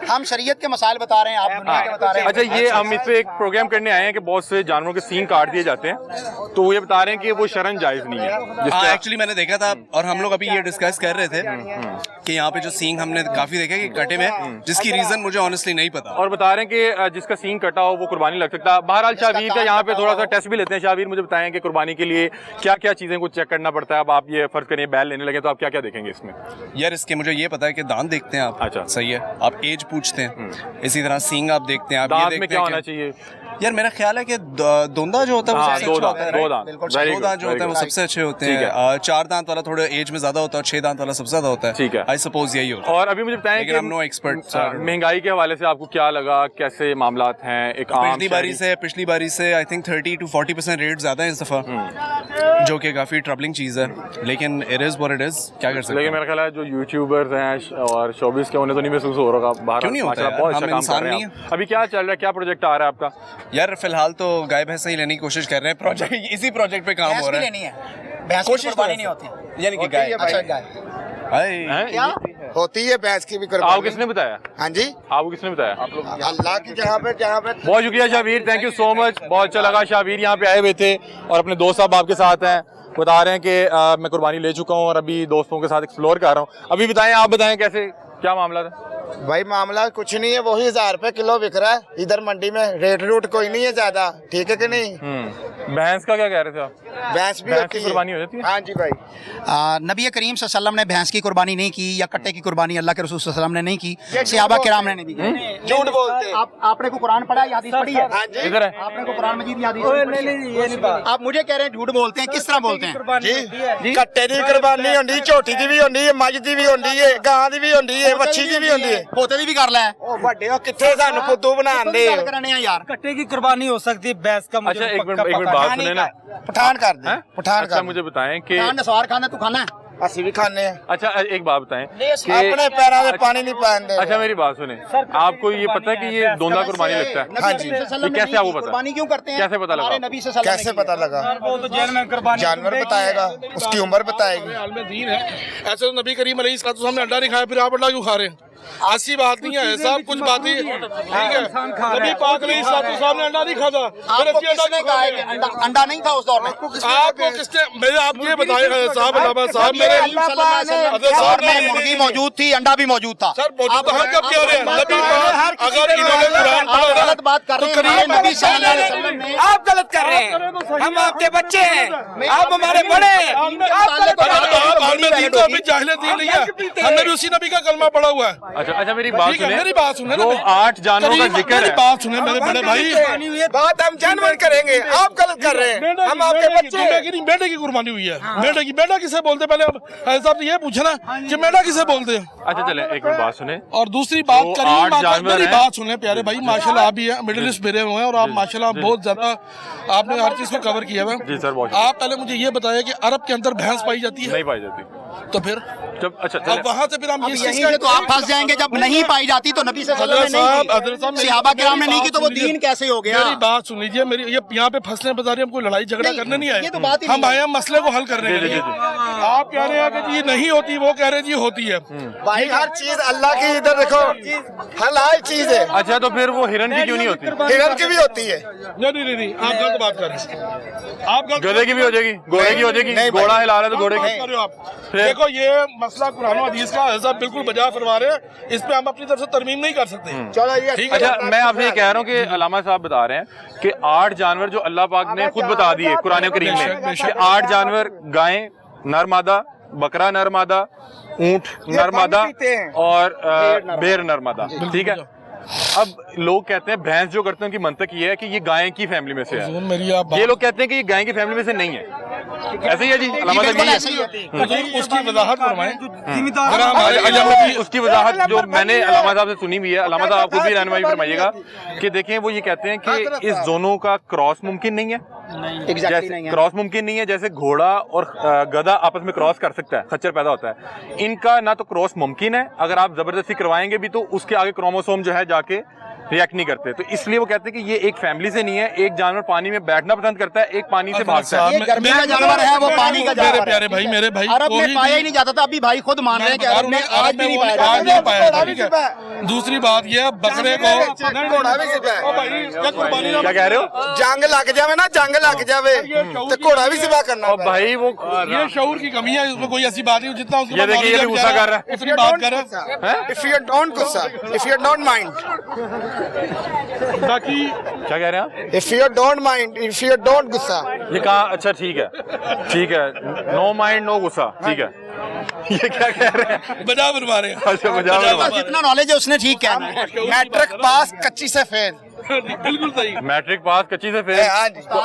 हम शरीयत के मसाइल बता रहे हैं, आप दुनिया के बता रहे हैं। अच्छा, ये हम इस पे एक प्रोग्राम करने आए हैं कि बहुत से जानवरों के सींग काट दिए जाते हैं, तो वो ये बता रहे हैं कि वो शरन जायज नहीं है। हाँ, जिससे एक्चुअली मैंने देखा था और हम लोग अभी ये डिस्कस कर रहे थे कि यहाँ पे जो सींग हमने काफी देखे कि कटे में, जिसकी रीजन मुझे ऑनेस्टली नहीं पता। और बता रहे हैं कि जिसका सींग कटा हो वो कुर्बानी लग सकता है। बहरहाल शावीर का यहाँ पे थोड़ा सा टेस्ट भी लेते हैं। शावीर, मुझे बताएं कि कुर्बानी के लिए क्या क्या चीजें को चेक करना पड़ता है? अब आप ये फर्ज करिए बैल लेने लगे तो आप क्या क्या देखेंगे इसमें? यार इसके मुझे ये पता है कि दांत देखते हैं आप। अच्छा। सही है, आप एज पूछते हैं, इसी तरह सींग आप देखते हैं, आप ये दांत देखते में क्या हैं होना कि- चाहिए? यार मेरा ख्याल है कि दोंदा जो होता है वो हाँ, सबसे दो अच्छा दांत, होता है, दो right? दांत। बिल्कुल Very दो good, दांत जो होते हैं वो very सबसे अच्छे होते ठीक हैं। 4 दांत वाला थोड़ा एज में ज्यादा होता है, 6 दांत वाला सबसे ज्यादा होता है। ठीक है। आई सपोज यही होता है। और अभी मुझे बताएं लेकिन कि I'm no expert, so I don't know. महंगाई के हवाले से आपको क्या लगा? कैसे मामलात हैं? एक आम पिछली बारी से आई थिंक 30 to 40% रेट ज्यादा है इस दफा, जो कि काफी ट्रबलिंग चीज है, लेकिन it is what it is, क्या कर सकते लेकिन हैं। मेरा ख्याल है जो यूट्यूबर्स हैं और शोबिस के, उन्हें तो नहीं महसूस हो रहा बाहर। क्यों नहीं होता माशाल्लाह यार? बहुत हम अच्छा काम इंसान कर रहे हैं नहीं आप। अभी क्या चल रहा है? क्या प्रोजेक्ट आ रहा है आपका? यार फिलहाल तो गाय भैंस ही लेने की कोशिश कर रहे हैं, प्रोजेक्ट इसी प्रोजेक्ट पे काम भैंस हो भी रहा है। लेनी है, भैंस की कोशिश कुर्बानी तो नहीं होती। यानी कि गाय। अच्छा, गाय हाय। हैं? क्या होती है भैंस की भी आपको कुर्बानी। किसने बताया? हाँ जी, आपको किसने बताया? अल्लाह की जहाँ पे बहुत शुक्रिया Shavir, thank you so much. बहुत अच्छा लगा। शावीर यहाँ पे आए हुए थे और अपने दोस्त साहब आपके साथ हैं, बता रहे हैं कि मैं कुर्बानी ले चुका हूँ और अभी दोस्तों के साथ एक्सप्लोर कर रहा हूँ। अभी बताएं, आप बताएं कैसे क्या मामला था? भाई मामला कुछ नहीं है, वही 1000 रुपए किलो बिक रहा है इधर मंडी में। रेट रूट कोई नहीं है ज्यादा, ठीक है कि नहीं? भैंस का क्या कह रहे थे आप? भैंस भी भैंस होती की है। कुर्बानी हो जाती है? हाँ जी भाई। नबी करीम सल्लल्लाहु अलैहि वसल्लम ने भैंस की कुर्बानी नहीं की या कट्टे की कुर्बानी अल्लाह के रसूल सल्लल्लाहु अलैहि वसल्लम ने नहीं की, सहाबा किराम ने नहीं की। झूठ बोलते हैं। आपने को कुरान पढ़ा या हदीस पढ़ी है? हाँ जी। इधर है। आपने को कुरान मजीद या हदीस पढ़ी है? आप मुझे कह रहे हैं झूठ बोलते हैं, किस तरह बोलते हैं? जी, कट्टे दी कुर्बानी होंदी, झोटी दी भी होंदी है, मझ दी भी होंदी है, गां दी भी होंदी है, ਵੱਛੀ ਦੀ भी होंदी है। पोते दी भी कर लै। ਉਹ ਵੱਡੇ ਉਹ ਕਿੱਥੇ ਸਾਨੂੰ ਫੁੱਦੂ ਬਣਾਉਂਦੇ गल करने हैं यार। कट्टे की कुर्बानी हो सकती है, भैंस का अच्छा, एक मिनट बात सुने ना। पठान कर दे, हैं? पठान अच्छा, कर मुझे बताएं कि खान नसवार खाना तू खाना है? ਅਸੀਂ ਵੀ ਖਾਣੇ ਆ। अच्छा एक बात बताएं कि अपने पैरों में पानी नहीं पाने दे। अच्छा मेरी बात सुने, आपको ये पता है कि ये दोंदा कुर्बानी लगता है? हाँ जी। ये कैसे आपको पता? कुर्बानी क्यों करते हैं? कैसे पता लगा हमारे आपको? नबी सल्लल्लाहु अलैहि कैसे वसल्लम पता लगा? वो तो जेल में कुर्बानी जानवर बताएगा, उसकी उम्र बताएगी। हाल में दीन है, ऐसे तो नबी करीम अलैहिस्सलाम ने अंडा नहीं खाया, फिर आप अंडा क्यों खा रहे हैं? ऐसी बात नहीं है साहब, कुछ बातें ठीक है। नबी पाक अलैहिस्सलाम ने अंडा नहीं खाता, फिर आपको अच्छी अंडा किसने क्यों कहा खा है रहे कि हैं? अंडा नहीं था उस दौर में? आपको किसने, मेरे आप ये बताए साहब, अल्लामा साहब, रहे हैं? और में मुर्गी मौजूद थी, अंडा भी मौजूद था। सर मौजूद हम कब कह रहे हैं? नबी पाक अगर इन्होंने कुरान पढ़ा ना, गलत बात कर रहे हैं। नबी सल्लल्लाहु अलैहि वसल्लम ने आप गलत कर रहे हैं, हम आपके बच्चे हैं, आप हमारे बड़े हैं, आप गलत कर रहे हैं। आप आलमे दीन को अभी जाहिल दीन नहीं है, हमने भी उसी नबी का कलमा पढ़ा हुआ है। अच्छा अच्छा, मेरी बात ठीक है, सुने, मेरी बात सुने ना, जो 8 जानवरों का जिक्र मेरी है, बात सुने मेरे बड़े भाई। बात हम जानवर करेंगे, आप गलत कर रहे हैं, हम आपके बच्चे हैं। मेढे की कुर्बानी हुई है। मेढे की, मेढा किसे बोलते पहले अब साहब ये पूछना कि मेढा किसे बोलते हैं। अच्छा चले एक मिनट बात सुने, और दूसरी बात जो करिए, 8 जानवर मेरी हैं। बात सुने प्यारे भाई, माशाल्लाह आप भी मिडिल ईस्ट फिरे हुए हैं और आप माशाल्लाह बहुत ज्यादा आपने हर चीज को कवर किया हुआ जी है। सर, बहुत आप पहले मुझे ये बताया कि अरब के अंदर भैंस पाई जाती है, नहीं पाई जाती। तो फिर जब अच्छा अब चले, वहाँ से फिर हम ये यहीं से तो आप फंस जाएंगे, जब नहीं पाई जाती तो नबी सल्लल्लाहु अलैहि वसल्लम ने सहाबा किराम ने नहीं की, तो वो दीन कैसे हो गया? मेरी बात सुन लीजिए, मेरी ये यहाँ पे फसलें बता रही, हमको लड़ाई झगड़ा करने नहीं आए, ये तो बात ही हम नहीं आए हैं मसले को हल करने के लिए। आप कह रहे हैं कि ये नहीं होती, वो कह रहे हैं जी होती है। भाई हर चीज अल्लाह की, इधर देखो हलाल चीज है, अच्छा तो फिर वो हिरन की क्यों नहीं होती? हिरन की भी होती है। नहीं आप गलत बात कर रहे हैं, आप गलत गधे की भी हो जाएगी, घोड़े की हो जाएगी, घोड़ा हिला रहा है तो घोड़े की। कर रहे हो आप। देखो ये मसला कुरान और हदीस का ऐसा बिल्कुल बजा फरमा रहे हैं, इस पे हम अपनी तरफ से तरमीम नहीं कर सकते। चलो ये ठीक है। अच्छा मैं आपसे ये कह रहा हूँ कि अलामा साहब बता रहे हैं कि 8 जानवर जो अल्लाह पाक ने खुद बता दिए कुरान करीम में कि 8 जानवर, गाय नर मादा, बकरा नर मादा, ऊंट नर मादा और भेड़ नर मादा, ठीक है। अब लोग कहते हैं भैंस जो करते हैं उनकी मंतक ये है कि ये गाय की फैमिली में से है, मेरी आप ये लोग कहते हैं कि ये गाय की फैमिली में से नहीं है। ऐसे ही है जी, अलामा साहब बिल्कुल यही ऐसे ही होती है। हुजूर उसकी वजाहत फरमाएं। जरा हमारे अलामा उसकी वजाहत जो मैंने अलामा साहब से सुनी हुई है, अलामा साहब आप खुद भी रहनुमाई फरमाइएगा कि देखें वो ये कहते हैं कि इस दोनों का क्रॉस मुमकिन नहीं है, एग्जैक्टली नहीं है। क्रॉस मुमकिन नहीं है, जैसे घोड़ा और गधा आपस में क्रॉस कर सकता है, खच्चर पैदा होता है, इनका ना तो क्रॉस मुमकिन है, अगर आप जबरदस्ती करवाएंगे भी तो उसके आगे क्रोमोसोम जो है जाके रिएक्ट नहीं करते, तो इसलिए वो कहते हैं कि ये एक फैमिली से नहीं है। एक जानवर पानी में बैठना पसंद करता है, एक पानी से भागता है। ये गर्मी का जानवर है, वो पानी का जानवर है। प्यारे भाई, मेरे भाई, अरब में पाया ही नहीं जाता था, अभी भाई खुद मान रहे हैं कि अरब में आज भी नहीं पाया जाता। ठीक है। दूसरी बात ये बकरे को घोड़ा भी सिपा है। क्या कह रहे हो? जंग लग जावे ना, जंग लग जावे तो घोड़ा भी सिपा करना और भाई वो ये शऊर की कमी है, उसमें कोई ऐसी बात नहीं जितना उसके ये पास देखिए, ये knowledge भी गुस्सा कर रहा है। उतनी बात कर रहा है। If you don't गुस्सा, if you don't mind, बाकी क्या कह रहे हैं if you don't mind, if you don't गुस्सा, ये कहा? अच्छा ठीक है, ठीक है, नो माइंड नो गुस्सा, ठीक है। ये क्या कह रहे हैं? बजा बनवा रहे हैं। अच्छा मजा बस जितना नॉलेज है उसने ठीक कहना है। मैट्रिक पास कच्ची से फेल। बिल्कुल सही। मैट्रिक पास कच्ची से फेल। हाँ जी। तो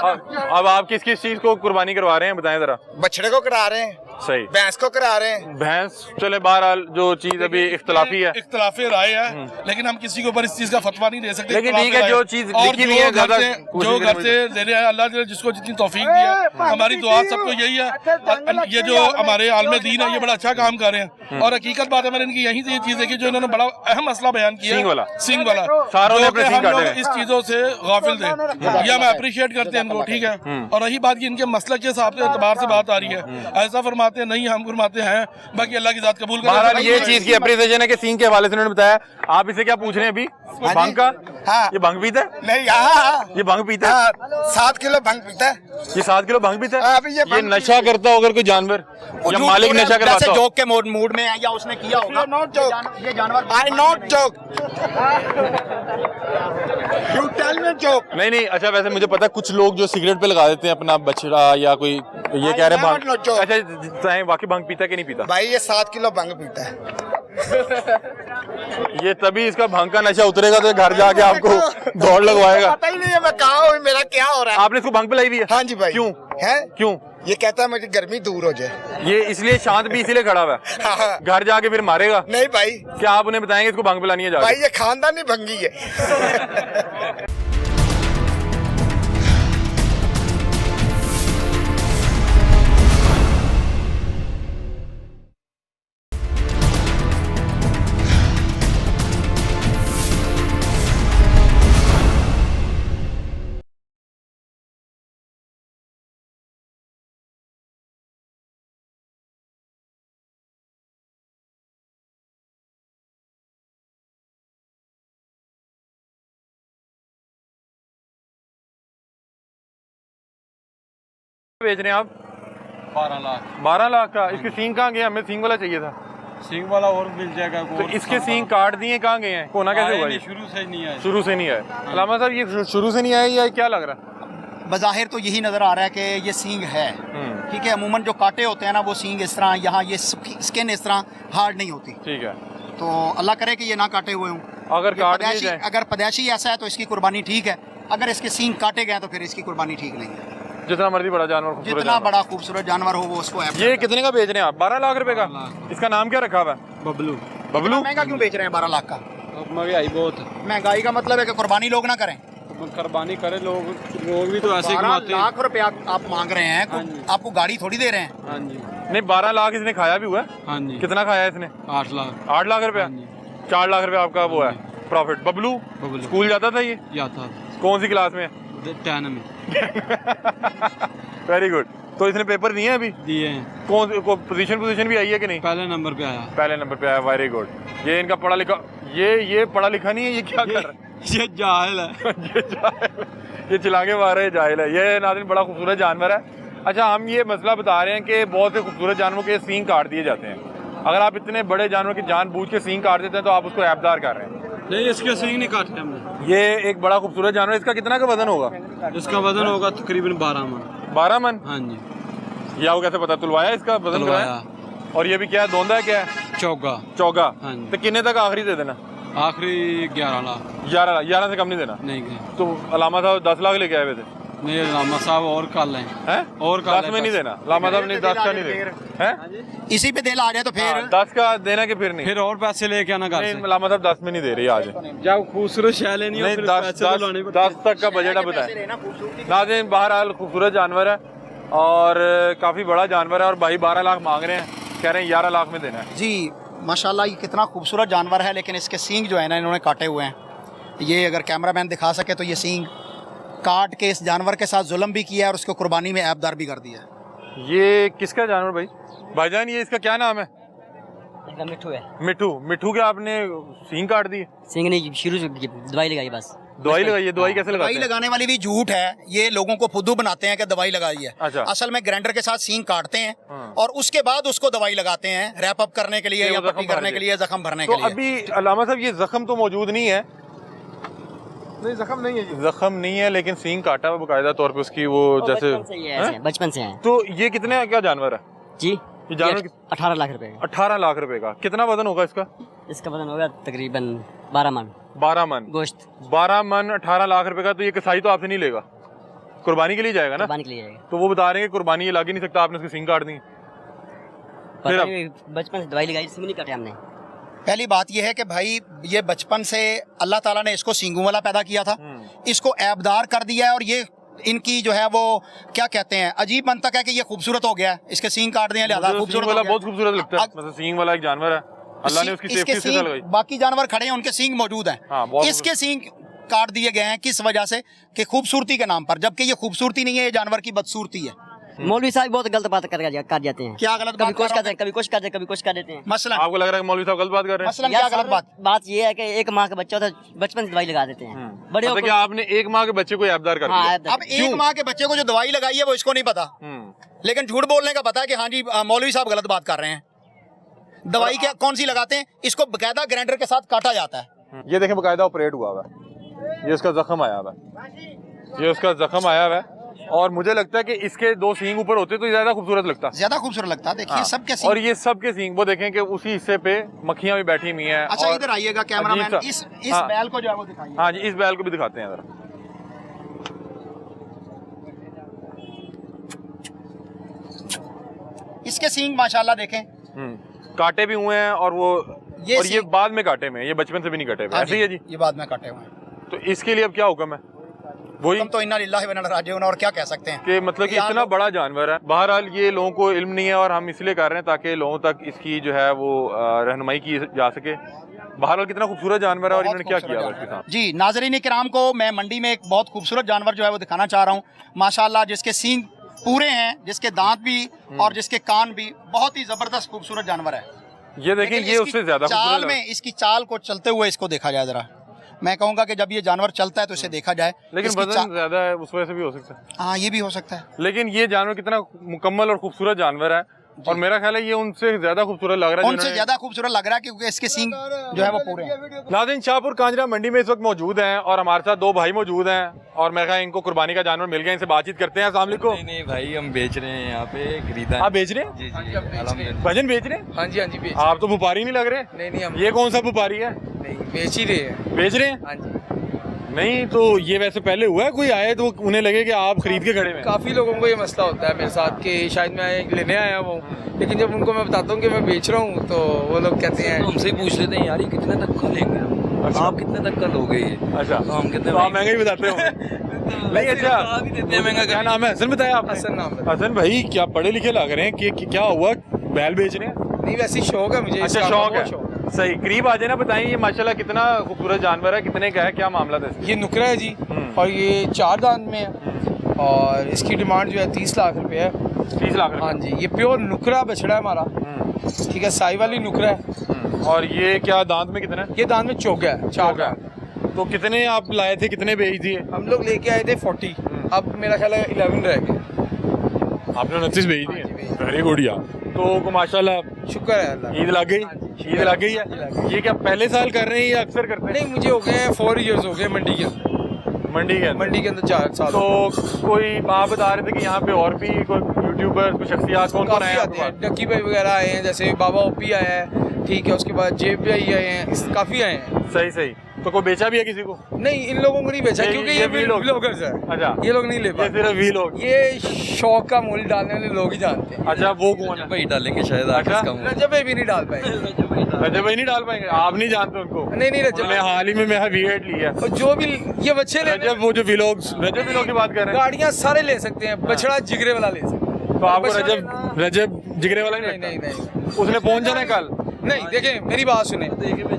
अब आप किस किस चीज को कुर्बानी करवा रहे हैं, बताएं जरा। बछड़े को करा रहे हैं, सही, भैंस को करा रहे हैं। भैंस चले, बहरहाल जो चीज अभी इख्तलाफी है, इख्तलाफी राय है, लेकिन हम किसी के ऊपर इस चीज का फतवा नहीं दे सकते। लेकिन ठीक है, जो चीज और लिखी हुई है ज्यादा जो घर से दे रहे हैं, अल्लाह ने जिसको जितनी तौफीक दी है, हमारी दुआ सबको यही है। ये जो हमारे आलमे दीन है, ये बड़ा अच्छा काम कर रहे हैं, और हकीकत बात है, मैंने इनकी यही से ये चीज देखी जो इन्होंने बड़ा अहम मसला बयान किया, सिंग वाला। सारों ने जो अपने कि सिंग हम लोग काटे हैं। इस चीजों से गाफिल थे, या मैं अप्रिशिएट करते हैं इनको, ठीक है। और रही बात की इनके मसलक के हिसाब से एतबार से बात आ रही है, ऐसा फरमाते हैं नहीं, हम फरमाते हैं, बाकी अल्लाह की जात कबूल बहरहाल करे। ये चीज की अप्रिसिएशन है कि सिंह के हवाले से उन्होंने बताया। आप इसे क्या पूछ रहे हैं अभी? भंग का? हाँ। ये भंग पीता है? नहीं, हाँ ये भंग पीता है? 7 किलो भंग पीता है। ये 7 किलो भंग पीता हाँ, है? अभी ये ये भंग नशा करता हो अगर कोई जानवर, या मालिक नशा करवाता जैसे हो? जोक के मूड में है या उसने किया होगा। Not joke. ये जानवर I not joke. You tell me joke. नहीं, अच्छा वैसे मुझे पता है कुछ लोग जो सिगरेट पे लगा देते हैं अपना बछड़ा, या कोई ये कह रहे हैं never भंग। joke. अच्छा वाकई भंग पीता है कि नहीं पीता? भाई ये 7 किलो भंग पीता है। ये तभी इसका भंग का नशा उतरेगा तो घर जाके आपको दौड़ लगवाएगा। पता ही नहीं है मैं कहाँ हूँ, मेरा क्या हो रहा है। आपने इसको भंग पिलाई हुई है? हाँ जी भाई। क्यों? है क्यों? ये कहता है मुझे गर्मी दूर हो जाए। ये इसलिए शांत भी इसीलिए खड़ा हुआ है, हाँ। घर जाके फिर मारेगा। नहीं भाई, क्या आप उन्हें बताएंगे इसको भंग पिलानी है जाके? भाई ये खानदानी भंगी है। बेच रहे हैं आप? 12 लाख। 12 लाख का। इसके सींग कहाँ गए? हमें सींग वाला चाहिए था। सिंग वाला और मिल जाएगा। तो इसके सींग काट दिए, कहाँ गए हैं? कोना कैसे हुआ? शुरू से नहीं आया। शुरू से नहीं आया। अलामा साहब ये शुरू से नहीं आया या क्या लग रहा है? बज़ाहिर तो यही नज़र आ रहा है कि ये सींग है, ठीक है। अमूमन जो कांटे होते हैं ना वो सींग इस तरह, यहाँ ये स्किन इस तरह हार्ड नहीं होती, ठीक है। तो अल्लाह करे कि ये ना काटे हुए हों। अगर काट दिए जाए, अगर पैदाइशी ऐसा है तो इसकी कुर्बानी ठीक है, अगर इसके सींग काटे गए तो फिर इसकी कुर्बानी ठीक नहीं है। जितना मर्जी बड़ा जानवर, खूबसूरत जितना जानवर। बड़ा खूबसूरत जानवर हो वो उसको ये कितने का बेच रहे हैं आप? 12 लाख रुपए का। इसका नाम क्या रखा हुआ है? बबलू। बबलू। महंगा क्यों बेच रहे हैं 12 लाख का? महंगाई बहुत है। महंगाई का मतलब है कि कुर्बानी लोग ना करें। कुर्बानी करे लोग भी तो ऐसे 12 कमाते हैं। लाख रुपया आप मांग रहे हैं, आपको गाड़ी थोड़ी दे रहे हैं। हाँ जी। नहीं, 12 लाख इसने खाया भी हुआ है। हाँ जी। कितना खाया इसने? 8 लाख। 8 लाख रुपया। 4 लाख रुपया आपका वो है प्रॉफिट। बबलू स्कूल जाता था ये? जाता। कौन सी क्लास में? 10 में। Very good. तो इसने पेपर दिए हैं अभी? दिए हैं। कौन पोजीशन भी आई है कि नहीं? पहले नंबर पे आया। पहले नंबर पे आया। Very good. ये इनका पढ़ा लिखा, ये पढ़ा लिखा नहीं है। ये क्या कर रहा है? ये जाहिल है। ये चिलांगे मार रहे जाहिल है। ये नाज़रीन बड़ा खूबसूरत जानवर है। अच्छा, हम ये मसला बता रहे हैं कि बहुत से खूबसूरत जानवरों के सींग काट दिए जाते हैं। अगर आप इतने बड़े जानवर की जानबूझ के सींग काट देते हैं तो आप उसको ऐबदार कर रहे हैं। नहीं, इसके सींग नहीं काटे हमने। ये एक बड़ा खूबसूरत जानवर, इसका कितना का वजन होगा? इसका वजन होगा तकरीबन 12 मन। 12 मन? हाँ जी। ये आपको कैसे पता? तुलवाया इसका वजन? तुलवाया। और ये भी क्या है? दोंदा है? क्या है? चौगा। चौगा। हाँ जी। तो कितने तक आखिरी दे देना? आखिरी 11 लाख। 11 से कम नहीं देना? नहीं। तो अलामा साहब 10 लाख लेके आए हुए थे। नहीं, लामा साहब और काल हैं। और 10 में नहीं देना? लामा साहब ने 10 का नहीं देना है? इसी पे दिल आ जाए तो फिर 10 का देना कि फिर नहीं? फिर और पैसे लेके आना घर से। नहीं, लामा साहब 10 में नहीं दे रही आज। जब खूबसूरत शय लेनी हो नहीं, फिर 10 पैसे तो लाने पड़ते 10 तक का बजट आप बताएं। नाज़रीन, बहरहाल खूबसूरत जानवर है और काफ़ी बड़ा जानवर है और भाई 12 लाख मांग रहे हैं, कह रहे हैं 11 लाख में देना है। जी माशाल्लाह, ये कितना खूबसूरत जानवर है, लेकिन इसके सींग जो है ना इन्होंने काटे हुए हैं। ये अगर कैमरामैन दिखा सके तो ये सींग काट के इस जानवर के साथ जुल्म भी किया है और उसको कुर्बानी में ऐबदार भी कर दिया है। ये किसका जानवर भाई? भाईजान, ये इसका क्या नाम है? मिठू है। मिठू के आपने सींग काट दिए? सींग नहीं, शुरू से दवाई लगाई बस। दवाई लगाई है? दवाई कैसे लगाते दवाई हैं? लगाने वाली भी झूठ है, ये लोगों को फुद्दू बनाते हैं कि दवाई लगाई है। अच्छा। असल में ग्राइंडर के साथ सींग काटते हैं और उसके बाद उसको दवाई लगाते हैं रैप अप करने के लिए या पट्टी करने के लिए, जख्म भरने के लिए। अभी अलामा साहब ये जख्म तो मौजूद नहीं है? नहीं, जख्म नहीं है। जख्म नहीं है, लेकिन सींग काटा हुआ बकायदा तौर पे उसकी वो जैसे बचपन से है। तो ये कितने का जानवर है जी? ये जानवर 18 लाख रुपए का। 18 लाख रुपए का। कितना वजन होगा इसका? इसका वजन होगा तकरीबन 12 मन। 12 मन गोश्त। 12 मन 18 लाख रुपए का। तो ये कसाई तो आपसे नहीं लेगा, कुर्बानी के लिए जाएगा ना? कुर्बानी के लिए जाएगा। तो वो बता रहे हैं कि कुर्बानी ये लग ही नहीं सकता, आपने उसकी सींग काट दी। पता नहीं, बचपन से दवाई लगाई, सींग नहीं काटे हमने। पहली बात यह है कि भाई ये बचपन से अल्लाह ताला ने इसको सींगों वाला पैदा किया था, इसको ऐबदार कर दिया है और ये इनकी जो है वो क्या कहते हैं, अजीब मंतक है कि ये खूबसूरत हो गया है, इसके सींग काट दिए लिहाजा खूबसूरत वाला हो गया। बहुत खूबसूरत लगता है। मतलब सींग वाला एक जानवर है, अल्लाह ने उसकी सेफ्टी से लगाई। बाकी जानवर खड़े हैं, उनके सींग मौजूद हैं, इसके सींग काट दिए गए हैं। किस वजह से? कि खूबसूरती के नाम पर, जबकि ये खूबसूरती नहीं है, ये जानवर की बदसूरती है। मौलवी साहब बहुत गलत बात कर जाते हैं। क्या गलत कभी बात कोशिश करते हैं, कभी कोशिश करते हैं, कभी कोशिश कर देते हैं। मसलन आपको लग रहा है कि मौलवी साहब गलत बात कर रहे हैं? मसलन क्या गलत बात ये है कि एक माँ का बच्चा होता है, बचपन से दवाई लगा देते हैं। बड़े मतलब क्या आपने एक माँ के बच्चे को ऐबदार कर दिया? अब एक माँ के बच्चे को जो दवाई लगाई है वो इसको नहीं पता, लेकिन झूठ बोलने का पता है कि हाँ जी मौलवी साहब गलत बात कर रहे हैं। दवाई क्या कौन सी लगाते हैं? इसको बकायदा ग्राइंडर के साथ काटा जाता है। ये देखें बकायदा ऑपरेट हुआ हुआ है, ये उसका जख्म आया हुआ है, ये उसका जख्म आया हुआ है। और मुझे लगता है कि इसके 2 सींग ऊपर होते तो ज्यादा खूबसूरत लगता, ज्यादा खूबसूरत लगता। देखिए सबके सींग, और ये सबके सींग वो देखें कि उसी हिस्से पे मक्खियां भी बैठी हुई हैं। अच्छा इधर आइएगा कैमरामैन, इस बैल को जो है वो दिखाइए। हाँ जी, इस बैल को भी दिखाते हैं जरा। इसके सींग माशाल्लाह देखें, काटे भी हुए हैं और वो ये बाद में काटे में, ये बचपन से भी नहीं कटे हुए। ऐसे ही है जी, ये बाद में काटे हुए हैं। तो इसके लिए अब क्या हुक्म है? वही तो इन्ना लिल्लाहि व इन्ना इलैहि राजिऊन, और क्या कह सकते हैं कि मतलब कि इतना बड़ा जानवर है। बहरहाल ये लोगों को इल्म नहीं है और हम इसलिए कर रहे हैं ताकि लोगों तक इसकी जो है वो रहनुमाई की जा सके। बहरहाल कितना खूबसूरत जानवर है और इन्होंने क्या किया उसके साथ। जी नाज़रीन किराम को मैं मंडी में एक बहुत खूबसूरत जानवर जो है वो दिखाना चाह रहा हूँ माशाल्लाह, जिसके सींग पूरे हैं, जिसके दांत भी और जिसके कान भी, बहुत ही जबरदस्त खूबसूरत जानवर है। ये देखिए, ये उससे ज्यादा चाल में, इसकी चाल को चलते हुए इसको देखा जाए जरा, मैं कहूँगा कि जब ये जानवर चलता है तो इसे देखा जाए। लेकिन इसकी वजन ज्यादा है, उस वजह से भी हो सकता है। हाँ, ये भी हो सकता है। लेकिन ये जानवर कितना मुकम्मल और खूबसूरत जानवर है, और मेरा ख्याल है ये उनसे ज्यादा खूबसूरत लग रहा है। उनसे ज्यादा खूबसूरत लग रहा है क्योंकि इसके सींग जो है वो पूरे हैं। नाज़रीन, शाहपुर कांजरा मंडी में इस वक्त मौजूद हैं और हमारे साथ दो भाई मौजूद हैं, और मेरे ख्याल इनको कुर्बानी का जानवर मिल गया, इनसे बातचीत करते हैं। अस्सलाम वालेकुम। नहीं भाई, हम बेच रहे हैं यहाँ पे, खरीदा है। आप बेच रहे हैं? जी जी, अल्हम्दुलिल्लाह। भजन बेच रहे हैं? हाँ जी, हाँ जी, बेच। आप तो व्यापारी नहीं लग रहे। नहीं नहीं, हम ये कौन सा व्यापारी है? नहीं, बेच ही रहे हैं। बेच रहे हैं? हाँ जी। नहीं तो ये वैसे पहले हुआ है कोई आए तो उन्हें लगे कि आप खरीद के खड़े हैं? काफ़ी लोगों को ये मसला होता है मेरे साथ कि शायद मैं लेने आया हूँ, लेकिन जब उनको मैं बताता हूँ कि मैं बेच रहा हूँ तो वो लोग कहते हैं, हमसे ही पूछ लेते हैं यार ये कितने तक का लेंगे हम? अच्छा। आप कितने तक का लोगे ये? अच्छा, तो हम कितने तो आप महंगा ही बताते हो। नहीं, अच्छा, देते हैं महंगा। क्या नाम है? हसन बताया आपने? हसन नाम है। हसन भाई, क्या पढ़े लिखे लग रहे हैं कि क्या हुआ, बैल बेच रहे हैं? नहीं, वैसे ही शौक है मुझे। अच्छा, इसका शौक बहुत है। सही, करीब आ जाए ना, बताइए ये माशाल्लाह कितना खूबसूरत जानवर है, कितने का है, क्या मामला था इसका? ये नुकरा है जी, और ये 4 दांत में है, और इसकी डिमांड जो है 30 लाख रुपए है। 30 लाख हाँ जी, ये प्योर नुकरा बछड़ा है हमारा, ठीक है, साई वाली नुकरा है। और ये क्या दांत में कितना है? ये दांत में चौका है, 4 चौका। दांत। तो कितने आप लाए थे, कितने बेच दिए? हम लोग लेके आए थे 40, अब मेरा ख्याल है 11 रह गए। आपने 29 बेच दिए? वेरी गुड यार। तो माशाल्लाह, शुक्र है अल्लाह। ईद लग गई? ईद लग गई है। ये क्या पहले साल कर रहे हैं या अक्सर करते हैं? नहीं, मुझे हो गए हैं 4 इयर्स हो गए मंडी के अंदर। मंडी के अंदर? मंडी के अंदर 4 साल। तो कोई आप बता रहे थे कि यहाँ पे और भी कोई यूट्यूबर, कोई शख्सियात कौन कौन आए काफ़ी आते हैं, डक्की भाई वगैरह आए हैं, जैसे बाबा ओपी आया है, ठीक है, उसके बाद जेब भाई आए हैं, काफ़ी आए हैं। सही सही। तो कोई बेचा भी है किसी को? नहीं, इन लोगों को नहीं बेचा क्योंकि ये व्लॉगर्स है। अच्छा, ये लोग नहीं ले ये पाते, सिर्फ वी लोग। ये शौक का मूल्य डालने वाले लोग ही जानते हैं। अच्छा, वो कौन है? भाई डालेंगे शायद। अच्छा। रजब भाई भी नहीं डाल पाएंगे। रजब भाई नहीं डाल पाएंगे? आप नहीं जानते उनको? नहीं नहीं, रजब मैं हाल ही में मेरा वी8 लिया। और जो भी ये बच्चे ले, रजब, वो जो व्लॉग्स, रजब व्लॉग की बात कर रहे हैं? गाड़ियाँ सारे ले सकते हैं, बछड़ा जिगरे वाला ले सकते हैं। तो आपको बछड़ा रजब जिगरे वाला नहीं नहीं नहीं उसने पहुंच जाना है कल? नहीं, देखें मेरी बात सुने,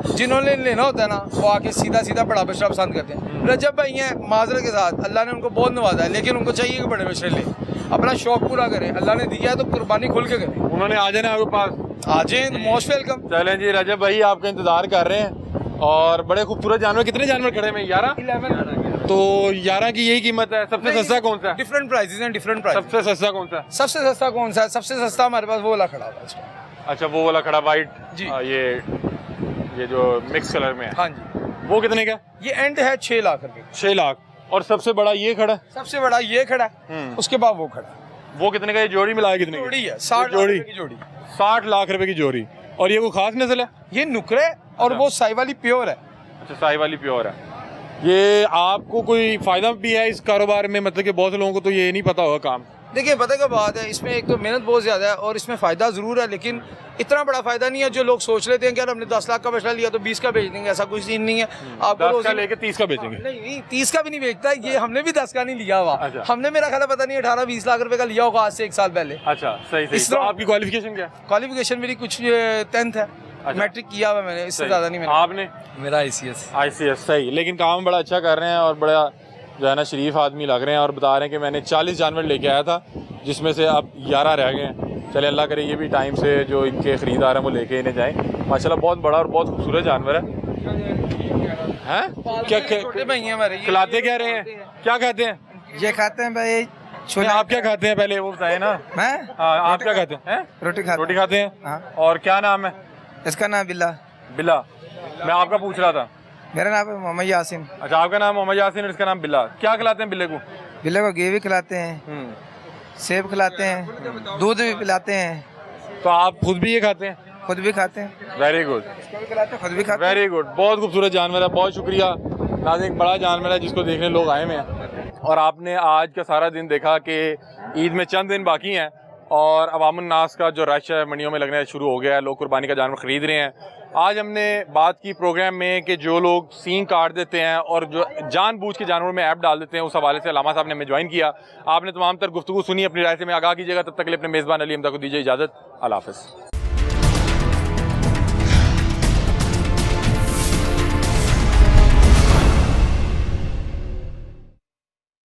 जिन्होंने लेना होता है ना वो आके सीधा सीधा बड़ा बछड़ा पसंद करते हैं। रजब भाई हैं, माजरत के साथ अल्लाह ने उनको बहुत नवाजा है, लेकिन उनको चाहिए कि बड़े बछड़े ले, अपना शौक पूरा करें। अल्लाह ने दिया है तो कुर्बानी खुल के करें। उन्होंने आ जाना आपके पास? आ जाए, मोस्ट वेलकम। चलें जी, रजब भाई आपका इंतजार कर रहे हैं, और बड़े खूबसूरत जानवर। कितने जानवर खड़े हैं? 11? तो 11 की यही कीमत है? सबसे सस्ता कौन सा है? डिफरेंट प्राइसेस हैं, डिफरेंट प्राइस। सबसे सस्ता कौन सा है? सबसे सस्ता कौन सा है? सबसे सस्ता हमारे पास वो वाला खड़ा हुआ है। अच्छा, वो वाला खड़ा वाइट जी। ये जो मिक्स कलर में है, हाँ जी, वो कितने का? ये एंड है 6 लाख रुपए। 6 लाख। और सबसे बड़ा ये खड़ा? सबसे बड़ा ये खड़ा है, उसके बाद वो खड़ा है। वो कितने का? ये जोड़ी मिलाए कितने की? जोड़ी है 60 जोड़ी? लाख की जोड़ी। 60 लाख रुपए की जोड़ी। और ये कोई खास नस्ल है? ये नुकरे और अच्छा। वो साई वाली प्योर है। अच्छा, साई वाली प्योर है। ये आपको कोई फायदा भी है इस कारोबार में? मतलब कि बहुत से लोगों को तो ये नहीं पता होगा काम। देखिए, पता क्या बात है, इसमें एक तो मेहनत बहुत ज़्यादा है और इसमें फ़ायदा ज़रूर है, लेकिन इतना बड़ा फ़ायदा नहीं है जो लोग सोच लेते हैं कि यार हमने 10 लाख का बछड़ा लिया तो 20 का बेच देंगे। ऐसा कुछ सीन नहीं है। आपको 10 का लेके 30 का बेचेंगे? नहीं, 30 का भी नहीं बेचता, ये हमने भी 10 का नहीं लिया हुआ। अच्छा। हमने मेरा ख्याल है पता नहीं 18-20 लाख रुपए का लिया होगा आज से 1 साल पहले। अच्छा, सही सही। इस तो तरह- आपकी क्वालिफिकेशन क्या है? क्वालिफिकेशन मेरी कुछ 10th है, मैट्रिक किया हुआ मैंने, इससे सही। ज़्यादा नहीं मैंने। आपने? मेरा ICS। ICS। सही। लेकिन काम बड़ा अच्छा कर रहे हैं और बड़ा जो है ना शरीफ आदमी लग रहे हैं, और बता रहे हैं कि मैंने 40 जानवर लेके आया था जिसमें से अब 11 रह गए हैं। चले, अल्लाह करे ये भी टाइम से जो इनके ख़रीदार हैं वो लेके इन्हें जाएं। माशाल्लाह बहुत बड़ा और बहुत खूबसूरत जानवर है। हैं? क्या छोटे भाई हैं हमारे। खिलाते क्या रहे हैं? क्या खाते हैं? ये खाते हैं भाई नहीं, आप क्या खाते हैं पहले वो बताए ना। मैं हाँ, आप क्या खाते हैं? रोटी खाता रोटी खाते हैं? हाँ। और क्या नाम है? इसका नाम बिल्ला। बिल्ला। मैं आपका पूछ रहा था। मेरा नाम है मोहम्मद यासिन। अच्छा, आपका नाम मोहम्मद यासिन और इसका नाम बिल्ला। क्या खिलाते हैं बिल्ले को? बिल्ले को घी भी खिलाते हैं, सेब खिलाते हैं, दूध भी पिलाते हैं। तो आप खुद भी ये खाते हैं? खुद भी खाते हैं। वेरी गुड, इसको भी खिलाते हैं, खुद भी खाते हैं। Very good. बहुत खूबसूरत जानवर है, बहुत शुक्रिया। नाज़रीन, एक बड़ा जानवर है जिसको देखने लोग आए हुए हैं, और आपने आज का सारा दिन देखा कि ईद में चंद दिन बाकी हैं और अवामुन नास का जो रश है मंडियों में लगना शुरू हो गया है, लोग कुर्बानी का जानवर ख़रीद रहे हैं। आज हमने बात की प्रोग्राम में कि जो लोग सींग काट देते हैं और जो जानबूझ के जानवरों में ऐप डाल देते हैं, उस हवाले से अलामा साहब ने हमें ज्वाइन किया। आपने तमाम तर गुफ्तगू सुनी, अपनी राय से में आगाह कीजिएगा। तब तक के लिए अपने मेज़बान अली हमदा को दीजिए इजाज़त। अल्लाह हाफ़िज़।